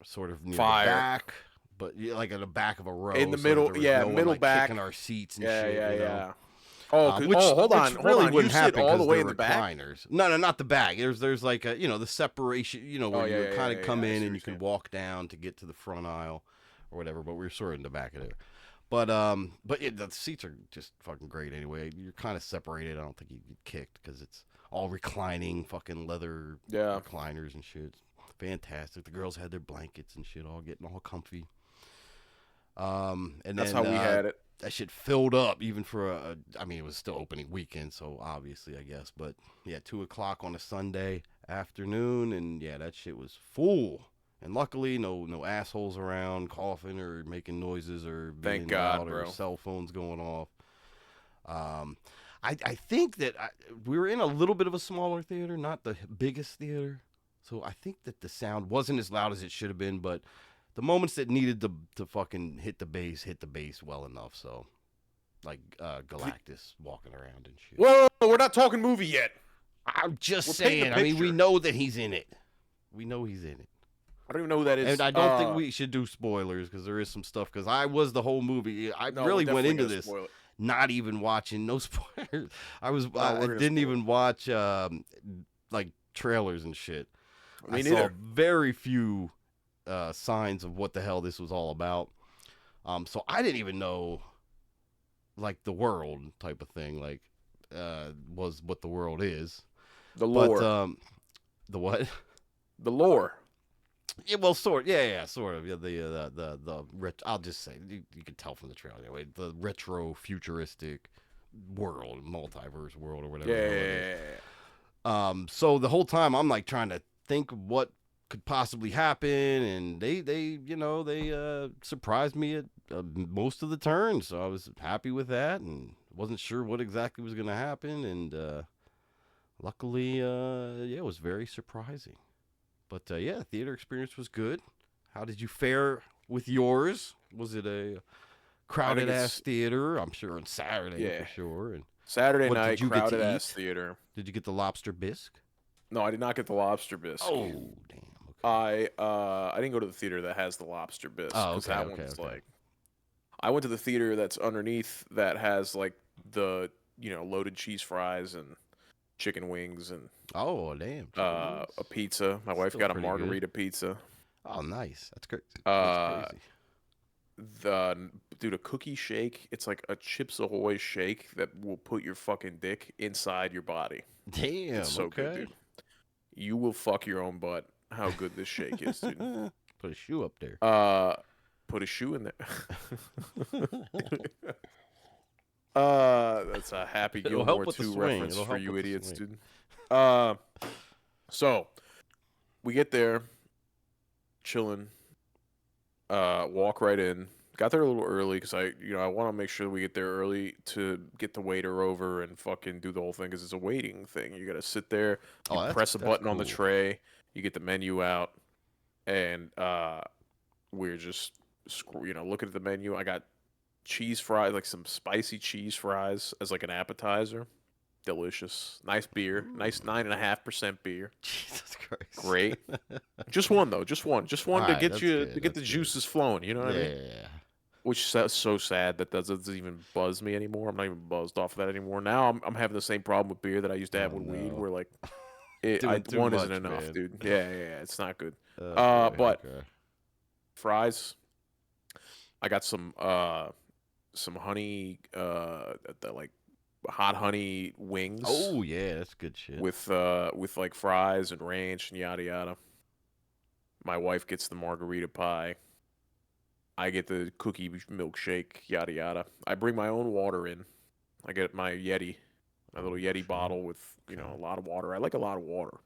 sort of near Fire. the back, but like at the back of a row. In the so middle- there was yeah, no one, middle like, back. kicking our seats and Yeah, shit. yeah, you know? yeah. Oh, Which hold on, really hold on. wouldn't You sit happen all the 'cause way they're in the back. recliners. No, not the back. There's like the separation. Where yeah, you yeah, kind of yeah, come yeah, I see in what and you're you can saying. walk down to get to the front aisle or whatever. But we're sort of in the back of there. But yeah, the seats are just fucking great anyway. You're kind of separated. I don't think you get kicked because it's all reclining, fucking leather Yeah. recliners and shit. Fantastic. The girls had their blankets and shit, all getting all comfy. And That's then, how we had it. that shit filled up even for it was still opening weekend, so obviously I guess. But yeah, 2:00 on a Sunday afternoon, and yeah, that shit was full. And luckily, no assholes around coughing or making noises or being Thank God, loud or bro. cell phones going off. I think that we were in a little bit of a smaller theater, not the biggest theater. So I think that the sound wasn't as loud as it should have been, but the moments that needed to fucking hit the bass well enough. So like Galactus walking around and shit. Whoa, we're not talking movie yet. I'm just We're painting saying. a I mean, we picture. know that he's in it. We know he's in it. I don't even know who that is. And I don't think we should do spoilers because there is some stuff. Because I was the whole movie. I no, really we're went definitely into gonna this spoil it. not even watching no spoilers. I was No, I we're gonna didn't spoil even watch like trailers and shit. Me I saw neither. very few signs of what the hell this was all about. So I didn't even know like the world type of thing like was what the world is. The lore. But the what? The lore. Yeah, well, sort. Yeah, sort of. Yeah, I'll just say you can tell from the trailer anyway. The retro futuristic world, multiverse world, or whatever. the hell it is. Yeah. So the whole time I'm like trying to think what could possibly happen, and they surprised me at most of the turns, so I was happy with that, and wasn't sure what exactly was gonna happen, and luckily, it was very surprising. But yeah, theater experience was good. How did you fare with yours? Was it a crowded ass theater? I'm sure on Saturday for sure. And Saturday what did night, you get to crowded ass eat? theater. Did you get the lobster bisque? No, I did not get the lobster bisque. Oh, damn. Okay. I didn't go to the theater that has the lobster bisque Oh, because okay, that okay, one's okay. like. I went to the theater that's underneath that has like the loaded cheese fries and chicken wings and Oh, damn. Chicken a wings. pizza. My wife Still got a pretty good. margarita pizza. Oh, nice. That's great. That's crazy. A cookie shake. It's like a Chips Ahoy shake that will put your fucking dick inside your body. Damn. It's so okay. good, dude. You will fuck your own butt. How good this shake is, dude. Put a shoe up there. Put a shoe in there. That's a Happy It'll help Gilmore with the 2 swing. reference It'll for help you with the idiots, swing. dude. So we get there, chilling. Walk right in. Got there a little early because I want to make sure we get there early to get the waiter over and fucking do the whole thing because it's a waiting thing. You got to sit there, you press a button on the cool. tray, you get the menu out, and we're just looking at the menu. I got cheese fries, like some spicy cheese fries as like an appetizer. Delicious, nice beer, nice 9.5% beer. Jesus Christ. Great. Just one though, just one to Alright, get that's you good, to get the that's juices flowing. You know what I mean? Yeah. Which is so sad that doesn't even buzz me anymore. I'm not even buzzed off of that anymore. Now I'm having the same problem with beer that I used to have Oh, with weed, no. where like Doing too one much, isn't enough, man. dude. Yeah, it's not good. Oh, boy, But okay. fries. I got some honey, the like hot honey wings. Oh yeah, that's good shit. With like fries and ranch and yada yada. My wife gets the margarita pie. I get the cookie milkshake, yada yada. I bring my own water in. I get my Yeti, my little Yeti bottle with a lot of water. I like a lot of water.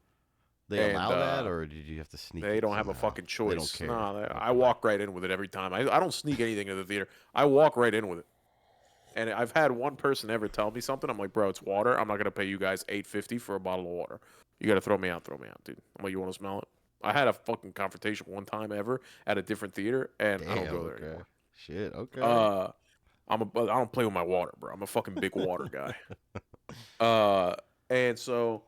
They allow that, or did you have to sneak? They it don't have a somehow? fucking choice. They don't care. No, Okay. I walk right in with it every time. I don't sneak anything to the theater. I walk right in with it. And I've had one person ever tell me something. I'm like, bro, it's water. I'm not gonna pay you guys $8.50 for a bottle of water. You gotta throw me out, dude. I'm like, you want to smell it? I had a fucking confrontation one time ever at a different theater, and I don't go there anymore. Shit. Okay. I don't play with my water, bro. I'm a fucking big water guy. And so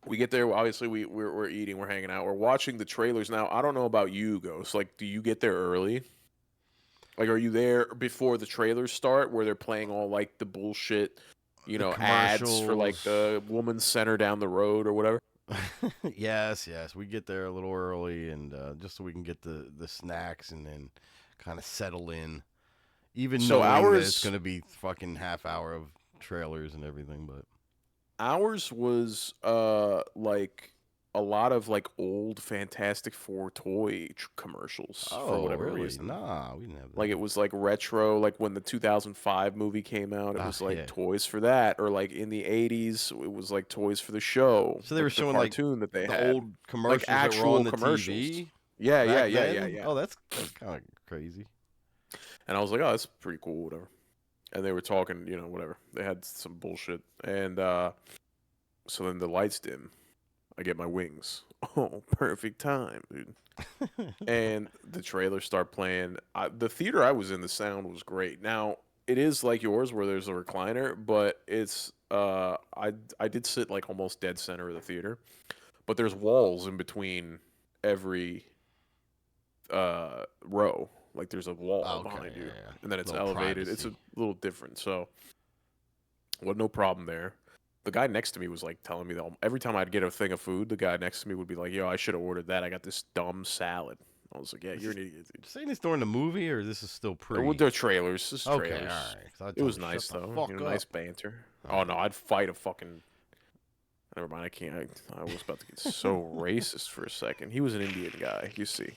we get there. Obviously, we're eating, we're hanging out, we're watching the trailers. Now, I don't know about you, Ghost. Like, do you get there early? Like, are you there before the trailers start, where they're playing all like the bullshit, ads for like the woman's center down the road or whatever? Yes. We get there a little early, and just so we can get the snacks and then kind of settle in. Even knowing that it's gonna be fucking half hour of trailers and everything, but ours was like a lot of like old Fantastic Four toy commercials for whatever reason. Nah, we didn't have that. Like it was like retro, like when the 2005 movie came out, it was like toys for that, or like in the 80s, it was like toys for the show. So they were showing the cartoon that they had, old commercials, like actual that were on the commercials. TV. Yeah. Oh, that's kind of crazy. And I was like, oh, that's pretty cool, whatever. And they were talking, whatever. They had some bullshit, and so then the lights dim. I get my wings. Oh, perfect time, dude. And the trailers start playing. The theater I was in, the sound was great. Now it is like yours, where there's a recliner, but it's I did sit like almost dead center of the theater, but there's walls in between every row. Like there's a wall Okay, behind yeah, you, yeah. and then it's Little elevated. It's a privacy. little different, so well, no problem there. The guy next to me was like telling me that every time I'd get a thing of food, the guy next to me would be like, "Yo, I should have ordered that. I got this dumb salad." I was like, "Yeah, Is you're this an idiot, dude." saying this during the movie or this is still Well, pre? they're trailers. This is Okay, all trailers. right. So I It told was him shut nice the though. fuck Nice up. banter. All Oh no, right. I'd fight a fucking. Never mind. I can't. I was about to get so racist for a second. He was an Indian guy. You see.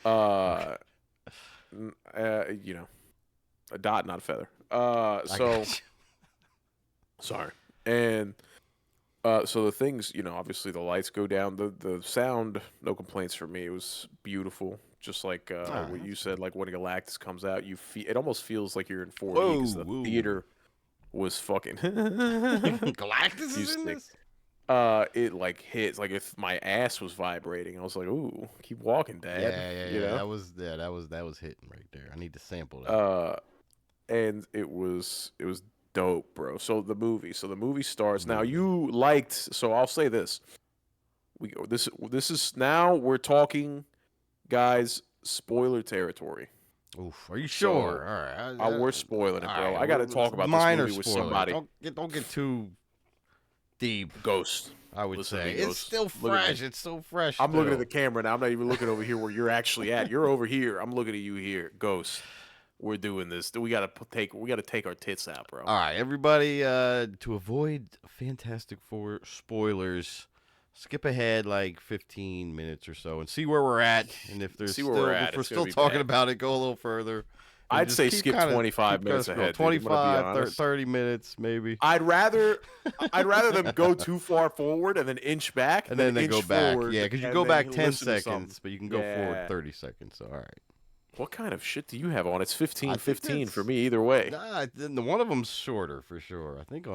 Okay. Uh, you know, a dot, not a feather. I So got you. sorry. And so the things, obviously the lights go down. The sound, no complaints for me. It was beautiful. Just like All right, what you that's said, like when Galactus comes out, it almost feels like you're in 4D whoa, because the whoa. theater was fucking. Galactus You is in sick. this? It like hits like if my ass was vibrating. I was like, "Ooh, keep walking, Dad." Yeah, yeah, You yeah. know. That was hitting right there. I need to sample that. Uh, and it was dope, bro. So the movie starts. Now Movie. you liked. So I'll say this. This is now we're talking, guys. Spoiler territory. Oof. Are you So sure? All right. we're spoiling All it, bro. right. I got to It's talk about this minor movie with spoiler. somebody. Don't get too deep. Ghost. I would Listen to me, say it's Ghost. still Look at me. fresh. It's so fresh I'm looking at the still. camera now. I'm not even looking over here where you're actually at. You're over here. I'm looking at you here. Ghost. We're doing this. We gotta take our tits out, bro. All right, everybody. To avoid Fantastic Four spoilers, skip ahead like 15 minutes or so and see where we're at. And See where we're at. if we're It's gonna still be talking bad. about it, go a little further. And I'd just say skip 25 keep kind of minutes scroll. ahead, dude. I'm gonna be 25, honest. 30 minutes maybe. I'd rather them go too far forward and then inch back And than then they go inch back. Yeah, forward because you and go then back 10 listen to something. seconds, but you can go forward Yeah. 30 seconds. So, all right. What kind of shit do you have on? It's I think 15-15 for that's. me either way. Nah, one of them's shorter for sure. I think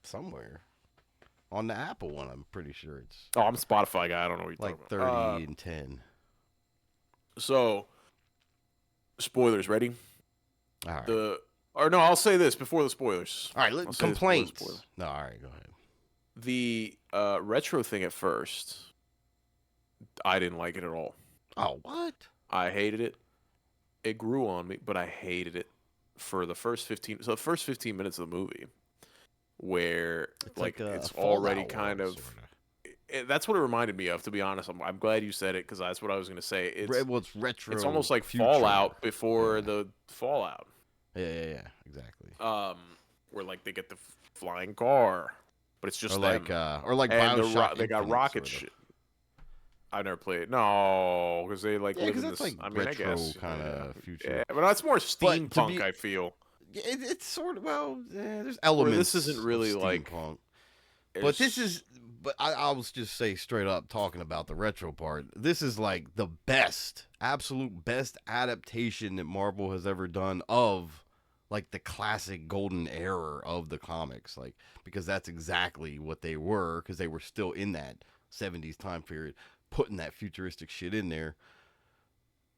somewhere. On the Apple one, I'm pretty sure it's Oh, I'm a Spotify guy. I don't know what you're like talking about. 30 and 10. So spoilers, ready? All right. Or no, I'll say this before the spoilers. All right, I'll say this before the complaints. spoiler. No, all right, go ahead. The retro thing at first, I didn't like it at all. Oh, what? I hated it. It grew on me, but I hated it for the first 15. So the first 15 minutes of the movie, where It's like like a it's already Fallout kind world, of. sorta. That's what it reminded me of, to be honest. I'm glad you said it because that's what I was gonna say. Well, it's retro. It's almost like future. Fallout before Yeah. the Fallout. Yeah, exactly. Where like they get the flying car, but it's just them. Or like And Bioshock they got Infinite, rocket sorta. shit. I never played. No, because they like Yeah, live because in that's this. like I mean, I retro guess. kind Yeah. of future. Yeah, but that's more But to steampunk. be, I feel. it's sort of there's Where elements. this isn't really of like. steampunk. But this It's, is, but I will just say straight up, talking about the retro part, this is like the best, absolute best adaptation that Marvel has ever done of like the classic golden era of the comics. Like, because that's exactly what they were, because they were still in that 70s time period, putting that futuristic shit in there.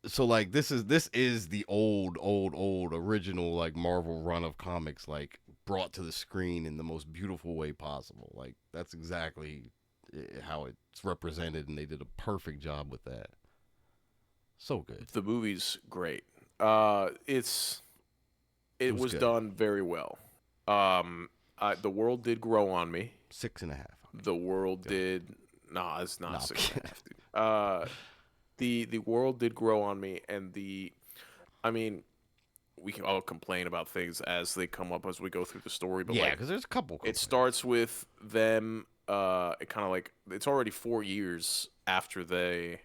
So like this is the old original like Marvel run of comics, like brought to the screen in the most beautiful way possible. Like that's exactly how it's represented, and they did a perfect job with that. So good. the movie's great. It It was was good. done very well. The world did grow on me. 6.5. The world Go ahead. did. Nah, it's No, not I'm six and a kidding. half, dude. The world did grow on me, and I mean, we can all complain about things as they come up as we go through the story, but Yeah, like because there's a couple it complaints. starts with them. It kind of like it's already 4 years after they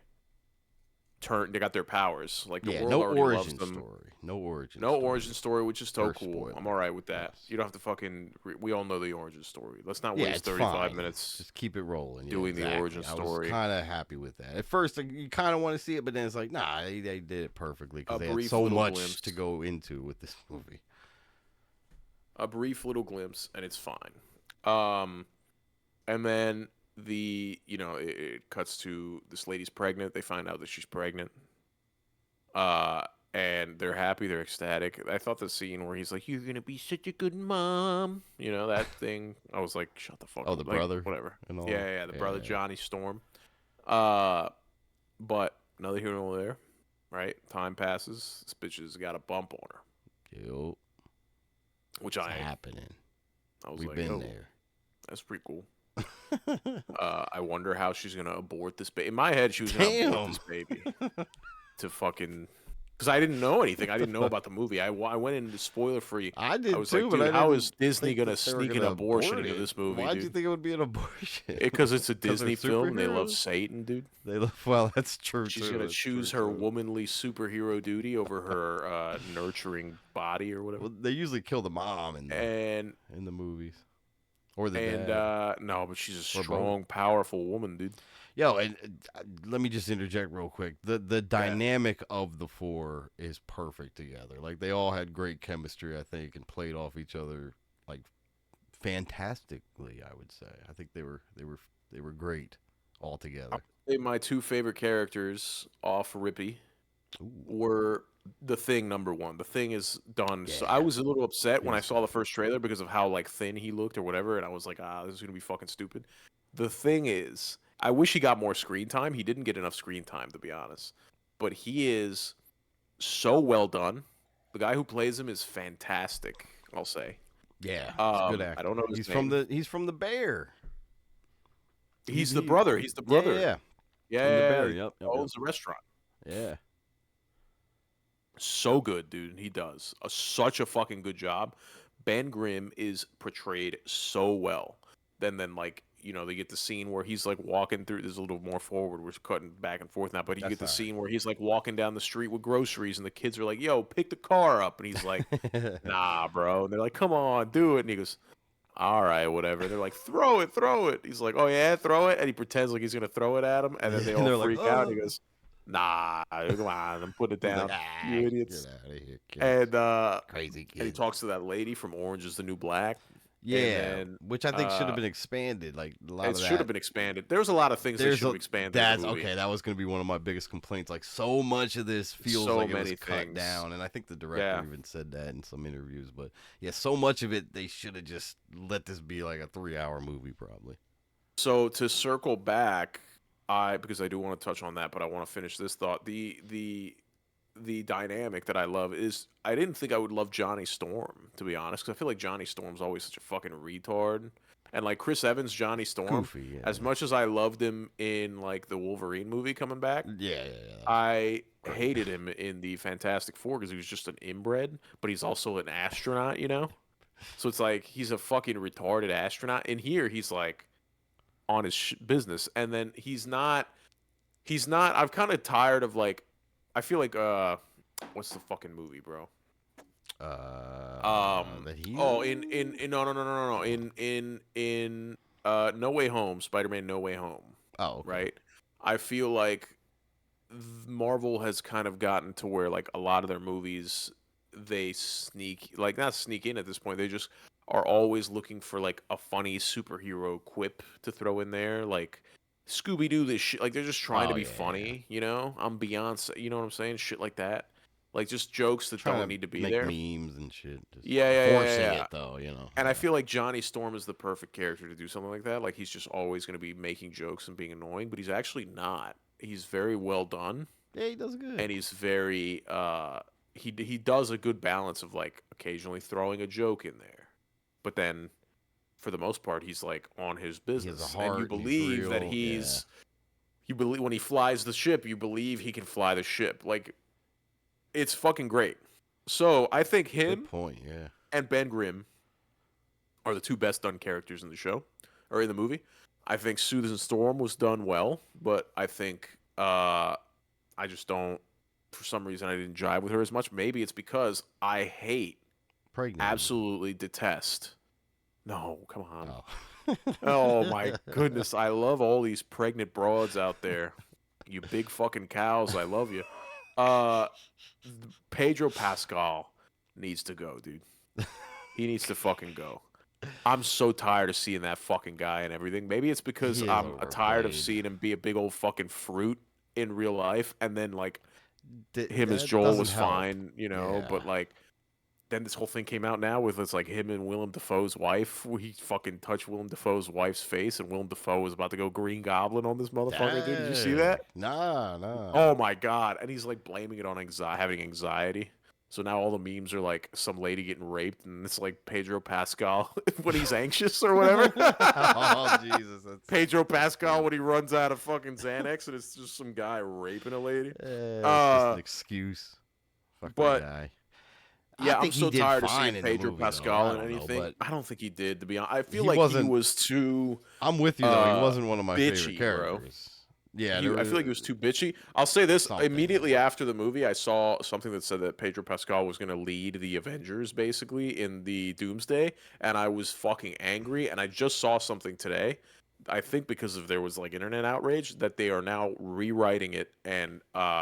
got their powers. Like the Yeah, world no already loves origin them. story. No origin No story. origin story, which is so First cool. I'm spoiler. all right with that. Yes. You don't have to fucking. We all know the origin story. Let's not Yeah, waste it's 35 fine. minutes. Just keep it rolling. Yeah, doing the exactly. origin I was story. kind of happy with that. At first, like, you kind of want to see it, but then it's like, nah, they did it perfectly because A they had brief so little much glimpse. to go into with this movie. A brief little glimpse, and it's fine. Um, And then it cuts to this lady's pregnant. They find out that she's pregnant. Uh, and they're happy, they're ecstatic. I thought the scene where he's like, "You're gonna be such a good mom," that thing. I was like, "Shut the fuck Oh, up!" the Like, brother whatever. and all. Yeah, yeah, the brother Yeah. Johnny Storm. Uh, but another here nor there, right? Time passes. This bitch has got a bump on her, Yo, which it's I happening. I was We've like, been "Oh, there. that's pretty cool." I wonder how she's gonna abort this baby. In my head, she was gonna abort Damn. this baby to fucking because I didn't know anything. I What the didn't know fuck? about the movie. I went into spoiler free. I I did was like, too, but dude, I how didn't is Disney think gonna that they were sneak an gonna abortion abort into it. this movie, Why'd you dude? think it would be an abortion? Because it's a Because they're Disney film and they love superheroes. Satan, dude. They look well. That's true She's too. gonna That's true choose her too. womanly superhero duty over her nurturing body or whatever. Well, they usually kill the mom And in the movies, or the and dad, no, but she's a or both. strong, powerful woman, dude. Yo, and let me just interject real quick. The Yeah. dynamic of the four is perfect together. Like they all had great chemistry, I think, and played off each other like fantastically. I would say. I think they were great all I'll together. say my two favorite characters off Rippy Ooh, were the Thing number one. The Thing is done. So I yeah, was a little upset when I he's saw the good. first trailer because of how like thin he looked or whatever, and I was like, this is gonna be fucking stupid. The thing is, I wish he got more screen time. He didn't get enough screen time, to be honest. But he is so well done. The guy who plays him is fantastic, I'll say. Yeah, he's a good I don't actor. know his He's from name. the Bear. He's the He brother. He's the yeah, brother. yeah, from the Yeah, Bear. he Yep, yep, yep. owns the restaurant. Yeah. So good, dude. He does such a fucking good job. Ben Grimm is portrayed so well. Then like they get the scene where he's like walking through. There's a little more forward. We're cutting back and forth now, but you get That's the all scene where he's like walking down the street with groceries, and the kids are like, "Yo, pick the car up," and he's like, right. "Nah, bro." And they're like, "Come on, do it." And he goes, "All right, whatever." They're like, "Throw it, throw it." He's like, "Oh yeah, throw it," and he pretends like he's gonna throw it at him, and then they And all they're like, freak out. And he oh. goes, "Nah, come on, and put it He's like, down, ah, you get idiots." out of here, kids. And Crazy he kids. talks to that lady from Orange is the New Black, and Yeah, then which I think should have been expanded. Like a lot it of should have that. been expanded. There's a lot of things they There's should have a expanded in the that's movie. okay. That was going to be one of my biggest complaints. Like so much of this feels So like it was many cut things. down, and I think the director Yeah. even said that in some interviews. But yeah, so much of it they should have just let this be like a 3-hour movie, probably. So to circle back, because I do want to touch on that, but I want to finish this thought. The dynamic that I love is I didn't think I would love Johnny Storm, to be honest, because I feel like Johnny Storm's always such a fucking retard. And like Chris Evans, Johnny Storm, Goofy, as yeah, much as I loved him in like the Wolverine movie coming back, yeah, yeah. That was I great. hated him in the Fantastic Four because he was just an inbred, but he's also an astronaut. So it's like he's a fucking retarded astronaut. In here, he's like on his business, and then he's not. He's not. I'm kind of tired of like. I feel like what's the fucking movie, bro? The Oh, Heathen. in no no no no no no in No Way Home, Spider-Man No Way Home, Oh, okay. right? I feel like Marvel has kind of gotten to where like a lot of their movies they sneak like not sneak in at this point. They just are always looking for like a funny superhero quip to throw in there, like Scooby Doo this shit. Like they're just trying to Oh be yeah, yeah. funny. I'm Beyonce, you know what I'm saying? Shit like that. Like just jokes that don't Trying to need to be make there. memes and shit, just Yeah, yeah, yeah, yeah, forcing yeah. it though. And I Yeah. feel like Johnny Storm is the perfect character to do something like that. Like he's just always going to be making jokes and being annoying, but he's actually not. He's very well done, Yeah, he does good. and he's very he does a good balance of like occasionally throwing a joke in there, but then for the most part he's like on his He has a business, and you heart and he's believe that real. Yeah. you believe when he flies the ship, you believe he can fly the ship. Like it's fucking great. So I think Good him point. Yeah. and Ben Grimm are the two best done characters in the show or in the movie. I think Susan Storm was done well, but I think I just don't. For some reason, I didn't jive with her as much. Maybe it's because I hate, Pregnant women. absolutely detest. No, come on. Oh. Oh my goodness, I love all these pregnant broads out there. You big fucking cows, I love you. Uh, Pedro Pascal needs to go, dude. He needs to fucking go. I'm so tired of seeing that fucking guy and everything. Maybe it's because He is I'm tired of overplayed. seeing him be a big old fucking fruit in real life, and then like him as That Joel doesn't was help. fine, you know, Yeah. but like then this whole thing came out now with it's like him and Willem Dafoe's wife, where he fucking touched Willem Dafoe's wife's face, and Willem Dafoe was about to go Green Goblin on this motherfucker, dude. Did you see Dang. that? Nah, nah. Oh my god! And he's like blaming it on having anxiety. So now all the memes are like some lady getting raped, and it's like Pedro Pascal when he's anxious or whatever. Oh Jesus, Pedro that's Pascal funny. when he runs out of fucking Xanax, and it's just some guy raping a lady. It's just an Uh, excuse. Fuck that but guy. I yeah, I'm think he so did tired of fine seeing in the Pedro movie, though. Pascal I in don't know, anything. but I don't think he did, to be honest. I feel he like he wasn't. was too I'm with you though. He uh wasn't one of my favorite bitchy, bro. characters. Yeah, there I was feel like he was too bitchy. I'll say this something. immediately after the movie, I saw something that said that Pedro Pascal was going to lead the Avengers basically in the Doomsday, and I was fucking angry. And I just saw something today. I think because of there was like internet outrage that they are now rewriting it, and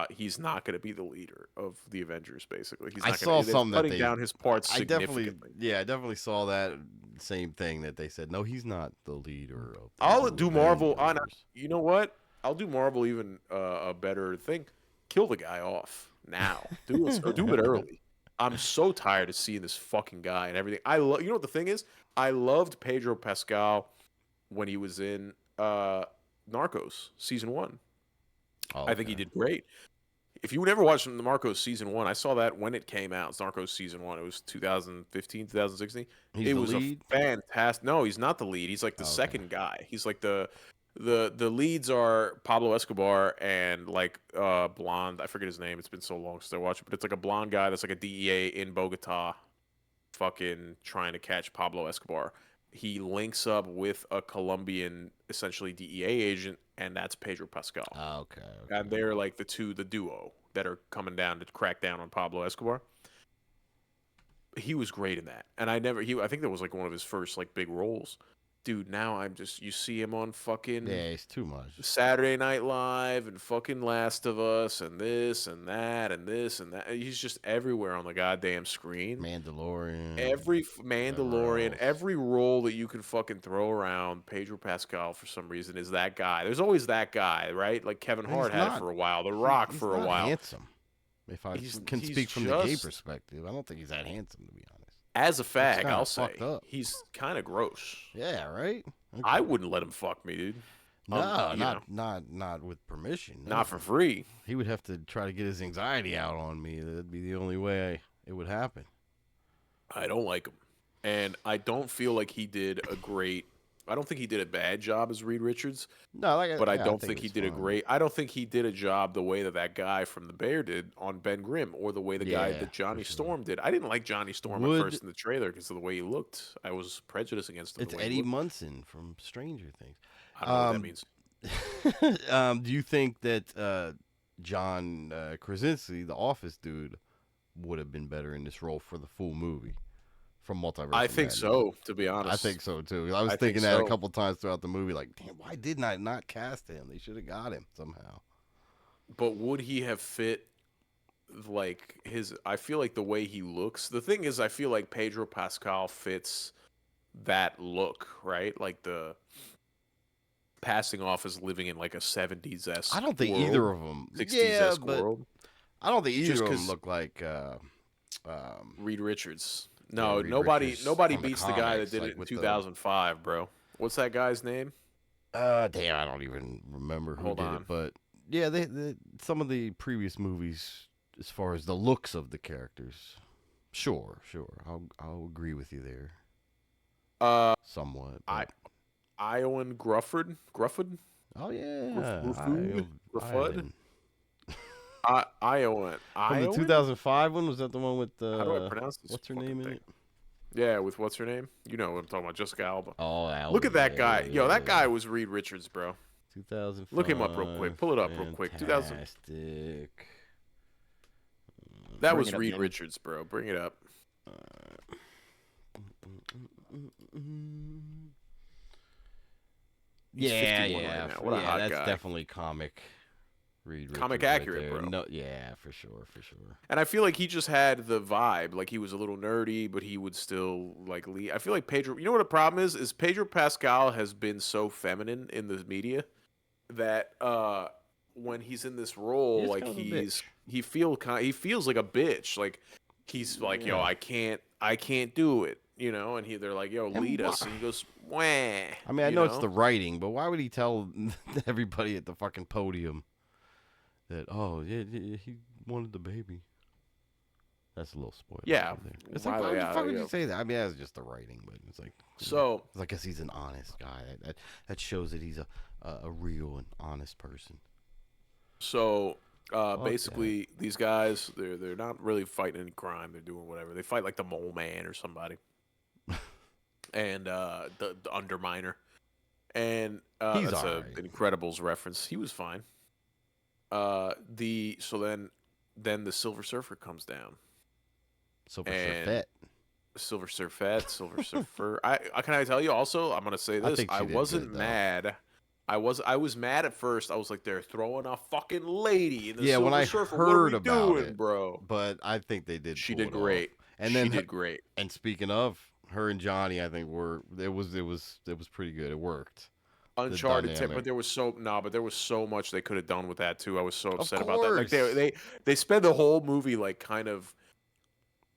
he's not going to be the leader of the Avengers. Basically, he's I not saw going to. They're something that cutting down his parts I definitely, significantly. yeah, I definitely saw that same thing that they said. No, he's not the leader of the I'll new do Marvel on. Avengers. You know what? I'll do Marvel even a better thing. Kill the guy off now. Do it or do it early. I'm so tired of seeing this fucking guy and everything. You know what the thing is? I loved Pedro Pascal when he was in Narcos season 1. Oh, I think he okay. did great. If you never watched the Narcos season 1, I saw that when it came out. It's Narcos season 1. It was 2015, 2016. He's It the was a lead. fantastic. No, he's not the lead. He's like the Oh, okay. second guy. He's like the leads are Pablo Escobar and like blonde. I forget his name. It's been so long since I watched it, but it's like a blonde guy that's like a DEA in Bogota, fucking trying to catch Pablo Escobar. He links up with a Colombian, essentially DEA agent, and that's Pedro Pascal. Oh, okay. And Okay. they're like the duo that are coming down to crack down on Pablo Escobar. He was great in that, and I think that was like one of his first like big roles. Dude, now you see him on fucking Yeah, it's too much. Saturday Night Live and fucking Last of Us and this and that and this and that. He's just everywhere on the goddamn screen. Mandalorian. Every Whatever Mandalorian, else. every role that you can fucking throw around, Pedro Pascal for some reason is that guy. There's always that guy, right? Like Kevin And he's Hart had it not. for a while, The Rock He's for a not while. handsome. If I can He's speak from the gay just perspective, I don't think he's that handsome, to be honest. as a Looks fag, kind I'll of fucked say up. he's kind of gross. Yeah, right. I Okay. wouldn't let him fuck me, dude. No, You know, not with permission. not No. for free. He would have to try to get his anxiety out on me. That'd be the only way it would happen. I don't like him, and I don't feel like he did a great. I don't think he did a bad job as Reed Richards, No, but I yeah, don't think think it he was did a fine. great. I don't think he did a job the way that that guy from The Bear did on Ben Grimm, or the way the guy Yeah, that Johnny for sure. Storm did. I didn't like Johnny Storm at Would first in the trailer because of the way he looked. I was prejudiced against him It's the way he Eddie looked. Munson from Stranger Things. I don't know what that means. Do you think that John Krasinski, the Office dude, would have been better in this role for the full movie from Multiverse? I of think Madness? so, to be honest. I think so too. I was I think thinking that a so. couple times throughout the movie. Like, damn, why didn't I not cast him? They should have got him somehow. But would he have fit like his I feel like the way he looks. The thing is I feel like Pedro Pascal fits that look, right? Like the passing off as living in like a 70s I esque don't think world, either of them. 60s Yeah, esque but world. I don't think either Just of them because look like Reed Richards. yeah, No, Reed nobody Richards nobody from the beats the guy that comics, did like it in with the 2005, bro. What's that guy's name? damn, I don't even remember who Hold did on. it, but yeah, some of the previous movies, as far as the looks of the characters, sure, I'll agree with you there, Uh, somewhat. I But, Iowan Grufford? oh yeah, Gruffud? Gruffud? Ivan. Iowan. From the Iowan? 2005 one, was that the one with How do I pronounce this what's her fucking name in thing? it? Yeah, with what's her name? You know what I'm talking about, Jessica Alba. Oh, Alba, Look at that yeah, guy. yeah, Yo, that yeah. guy was Reed Richards, bro. 2005. Look him up real quick. Pull it up real quick. 2000. Fantastic. That Bring was it up, Reed Danny. Richards, bro. Bring it up. He's Yeah, 51 yeah, right now. What a hot that's guy. definitely comic. Reed comic Richards right accurate, there. bro. No, yeah, for sure, for sure. And I feel like he just had the vibe. Like he was a little nerdy, but he would still like lead. I feel like Pedro. You know what the problem is? Is Pedro Pascal has been so feminine in the media that when he's in this role, He's like kind of a bitch. he feels like a bitch. Like he's like, yo, Yeah. I can't do it. You know, and they're like, yo, And lead why? us, and he goes, wah. I mean, I You know it's the know, writing, but why would he tell everybody at the fucking podium that, oh, yeah, he wanted the baby? That's a little spoiler yeah, right there. It's like, why the fuck would you say that? I mean, that's just the writing, but it's like, So I guess he's an honest guy. That shows that he's a real and honest person. So Fuck basically, these guys they're not really fighting any crime. They're doing whatever. They fight like the Mole Man or somebody, and the Underminer, and He's that's a alright. Incredibles reference. He was fine. Then the Silver Surfer comes down, Silver and Surfette. Silver Surfette, Silver Surfer. I can I tell you also. I'm gonna say I this. think I she did wasn't good, though. mad. I was mad at first. I was like, they're throwing a fucking lady in the Yeah, when Silver I Surfer. What are heard we about doing, it, bro? but I think they did She pull did it off. great. And She then, did great. and speaking of her and Johnny, I think it was pretty good. It worked. The Uncharted, but dynamic. there was but there was so much they could have done with that too. I was so Of upset about that. Like course. they spend the whole movie like kind of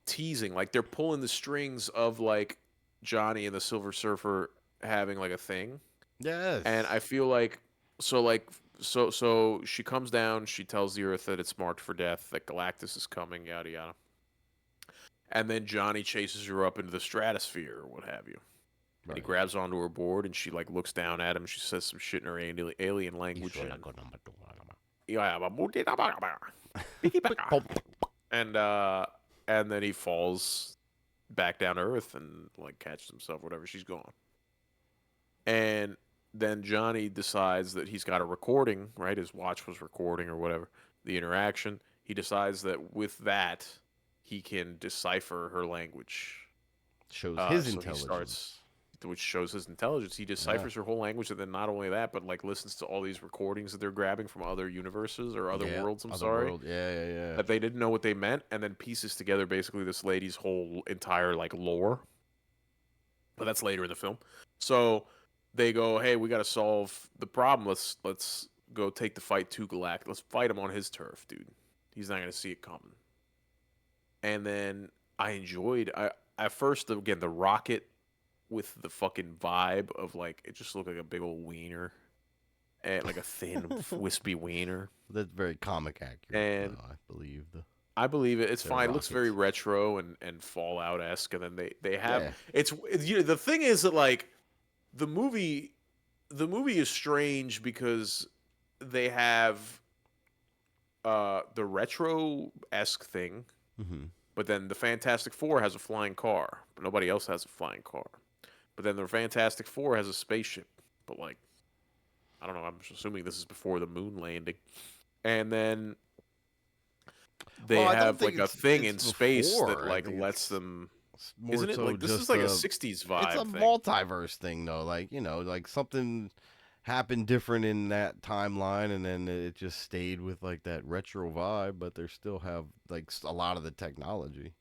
teasing, like they're pulling the strings of like Johnny and the Silver Surfer having like a thing. Yes. And I feel like so she comes down, she tells the Earth that it's marked for death, that Galactus is coming, yada yada. And then Johnny chases her up into the stratosphere or what have you. And he Right. grabs onto her board and she like looks down at him. She says some shit in her alien language. And and then he falls back down to Earth and like catches himself, whatever. She's gone. And then Johnny decides that he's got a recording, right? His watch was recording or whatever, the interaction. He decides that with that, he can decipher her language. Shows his So he intelligence. starts, which shows his intelligence. He deciphers her whole language, and then not only that, but like listens to all these recordings that they're grabbing from other universes or other worlds. Yeah. That they didn't know what they meant, and then pieces together basically this lady's whole entire like lore. But that's later in the film. So they go, "Hey, we got to solve the problem. Let's go take the fight to Galactus. Let's fight him on his turf, dude. He's not gonna see it coming." And then at first again the rocket with the fucking vibe of like it just looked like a big old wiener and like a thin wispy wiener. That's very comic accurate. And I believe I believe it. It's They're fine. It looks very rockets. retro and Fallout esque. And then they have Yeah. it's you know, the thing is that like the movie is strange because they have the retro esque thing, Mm-hmm. but then the Fantastic Four has a flying car, but nobody else has a flying car. But then the Fantastic Four has a spaceship, but like I don't know. I'm just assuming this is before the moon landing, and then they Well, I don't have think like a thing in it's space before. that I like think lets it's them. more Isn't it so like this just is like a '60s vibe it's a thing? multiverse thing though. Like, like something happened different in that timeline, and then it just stayed with like that retro vibe. But they still have like a lot of the technology.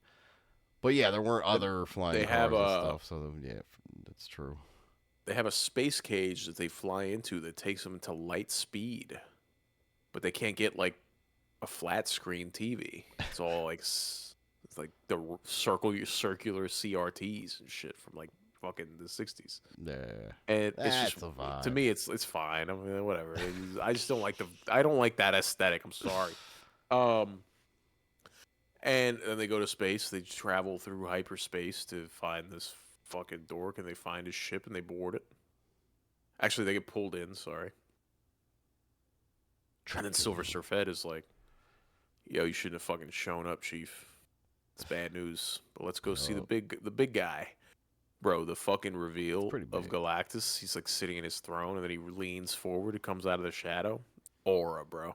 But yeah, there weren't other flying They cars have and a stuff. So yeah, that's true. space cage that they fly into that takes them to light speed, but they can't get like a flat screen TV. It's all like it's like the circular CRTs and shit from like fucking the '60s. Yeah, And it's that's just a vibe. to me, it's fine. I mean, whatever. I just don't like I don't like that aesthetic. I'm sorry. And then they go to space. They travel through hyperspace to find this fucking dork, and they find his ship and they board it. Actually, they get pulled in. Sorry. And then Silver Surfette is like, "Yo, you shouldn't have fucking shown up, Chief. It's bad news. But let's go see the big guy." Bro, the fucking reveal pretty of big. Galactus, he's like sitting in his throne, and then he leans forward. It comes out of the shadow. Aura, bro.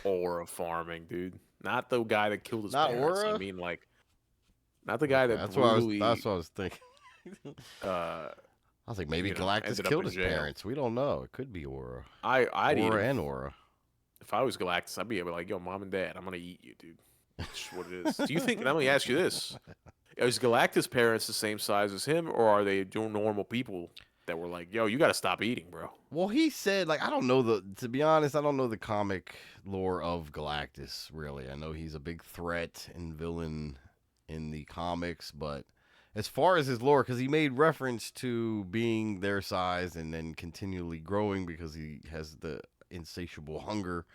Aura farming, dude. Not the guy that killed his Not parents. I Aura? mean, like, not the guy that That's brutally. what I was thinking. uh, I was like, maybe you know, Galactus ended up killed in his jail. parents. We don't know. It could be Aura. I'd Aura eat and Aura. If I was Galactus, I'd be like, yo, mom and dad, I'm gonna eat you, dude. That's just what it is. Do you think? Let me ask you this: is Galactus' parents the same size as him, or are they doing normal people that were like, yo, you got to stop eating, bro? Well, he said, like, I don't know to be honest, I don't know the comic lore of Galactus, really. I know he's a big threat and villain in the comics, but as far as his lore, because he made reference to being their size and then continually growing because he has the insatiable hunger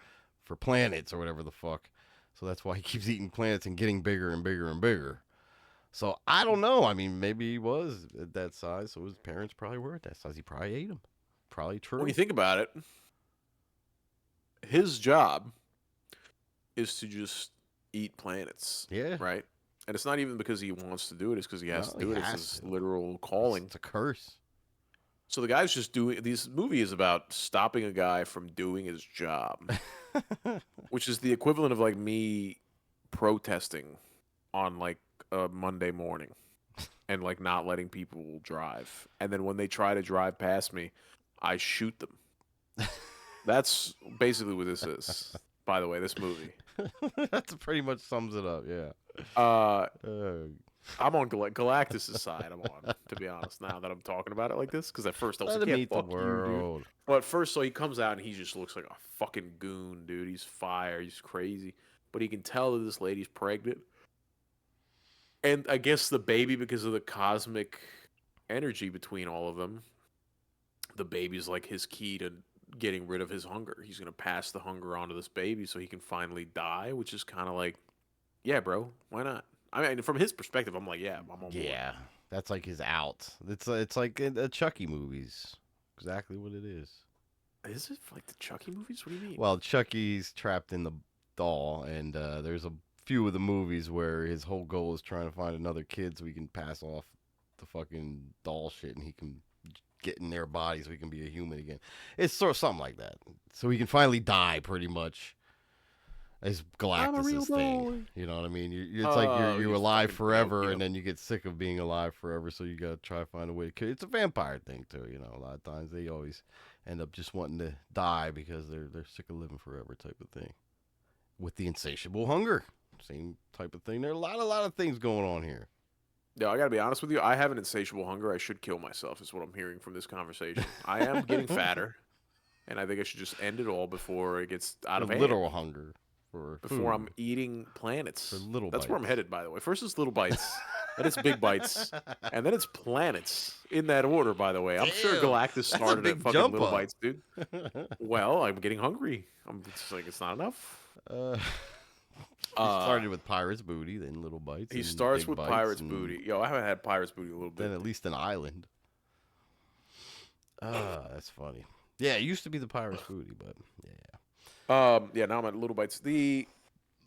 for planets or whatever the fuck. So that's why he keeps eating planets and getting bigger and bigger and bigger. So I don't know. I mean, maybe he was at that size, so his parents probably were at that size. He probably ate him. Probably true. When you think about it, his job is to just eat planets. Yeah. Right? And it's not even because he wants to do it, it's because he has to do it. It's his literal It's calling. a curse. So the guy's just doing this movie is about stopping a guy from doing his job, which is the equivalent of like me protesting on like a Monday morning and like not letting people drive. And then when they try to drive past me, I shoot them. That's basically what this is. By the way, this movie. That pretty much sums it up, yeah. I'm on Galactus' side. I'm on, to be honest. Now that I'm talking about it like this, because at first I was Let like, him "Yeah, eat the fuck you, dude." world. But first, so he comes out and he just looks like a fucking goon, dude. He's fire. He's crazy. But he can tell that this lady's pregnant. And I guess the baby, because of the cosmic energy between all of them, the baby's like his key to getting rid of his hunger. He's gonna pass the hunger on to this baby so he can finally die, which is kind of like, yeah, bro, why not? I mean, from his perspective, I'm like, yeah, I'm on board. Yeah, that's like his out. It's like in the Chucky movies. Exactly what it is. Is it like the Chucky movies? What do you mean? Well, Chucky's trapped in the doll, and there's a few of the movies where his whole goal is trying to find another kid so he can pass off the fucking doll shit, and he can get in their body so he can be a human again. It's sort of something like that. So he can finally die, pretty much. It's Galactus' thing. You know what I mean? It's like you're alive forever, and then you get sick of being alive forever, so you gotta try to find a way to kill. It's a vampire thing too. You know, a lot of times they always end up just wanting to die because they're sick of living forever, type of thing. With the insatiable hunger, same type of thing. There are a lot of things going on here. No, I gotta be honest with you. I have an insatiable hunger. I should kill myself. Is what I'm hearing from this conversation. I am getting fatter, and I think I should just end it all before it gets out of hand. Literal hunger. Before I'm eating planets. For little That's bites. where I'm headed, by the way. First it's little bites, then it's big bites, and then it's planets. In that order, by the way. I'm sure Damn, Galactus started big at fucking jump little up. bites, dude. Well, I'm getting hungry. It's like it's not enough. He started with Pirate's Booty, then Little Bites. He and starts Big with Bites, Pirate's and Booty. Yo, I haven't had Pirate's Booty in a little bit. Then at least an island. That's funny. Yeah, it used to be the Pirate's Booty, but yeah. Yeah, now I'm at Little Bites.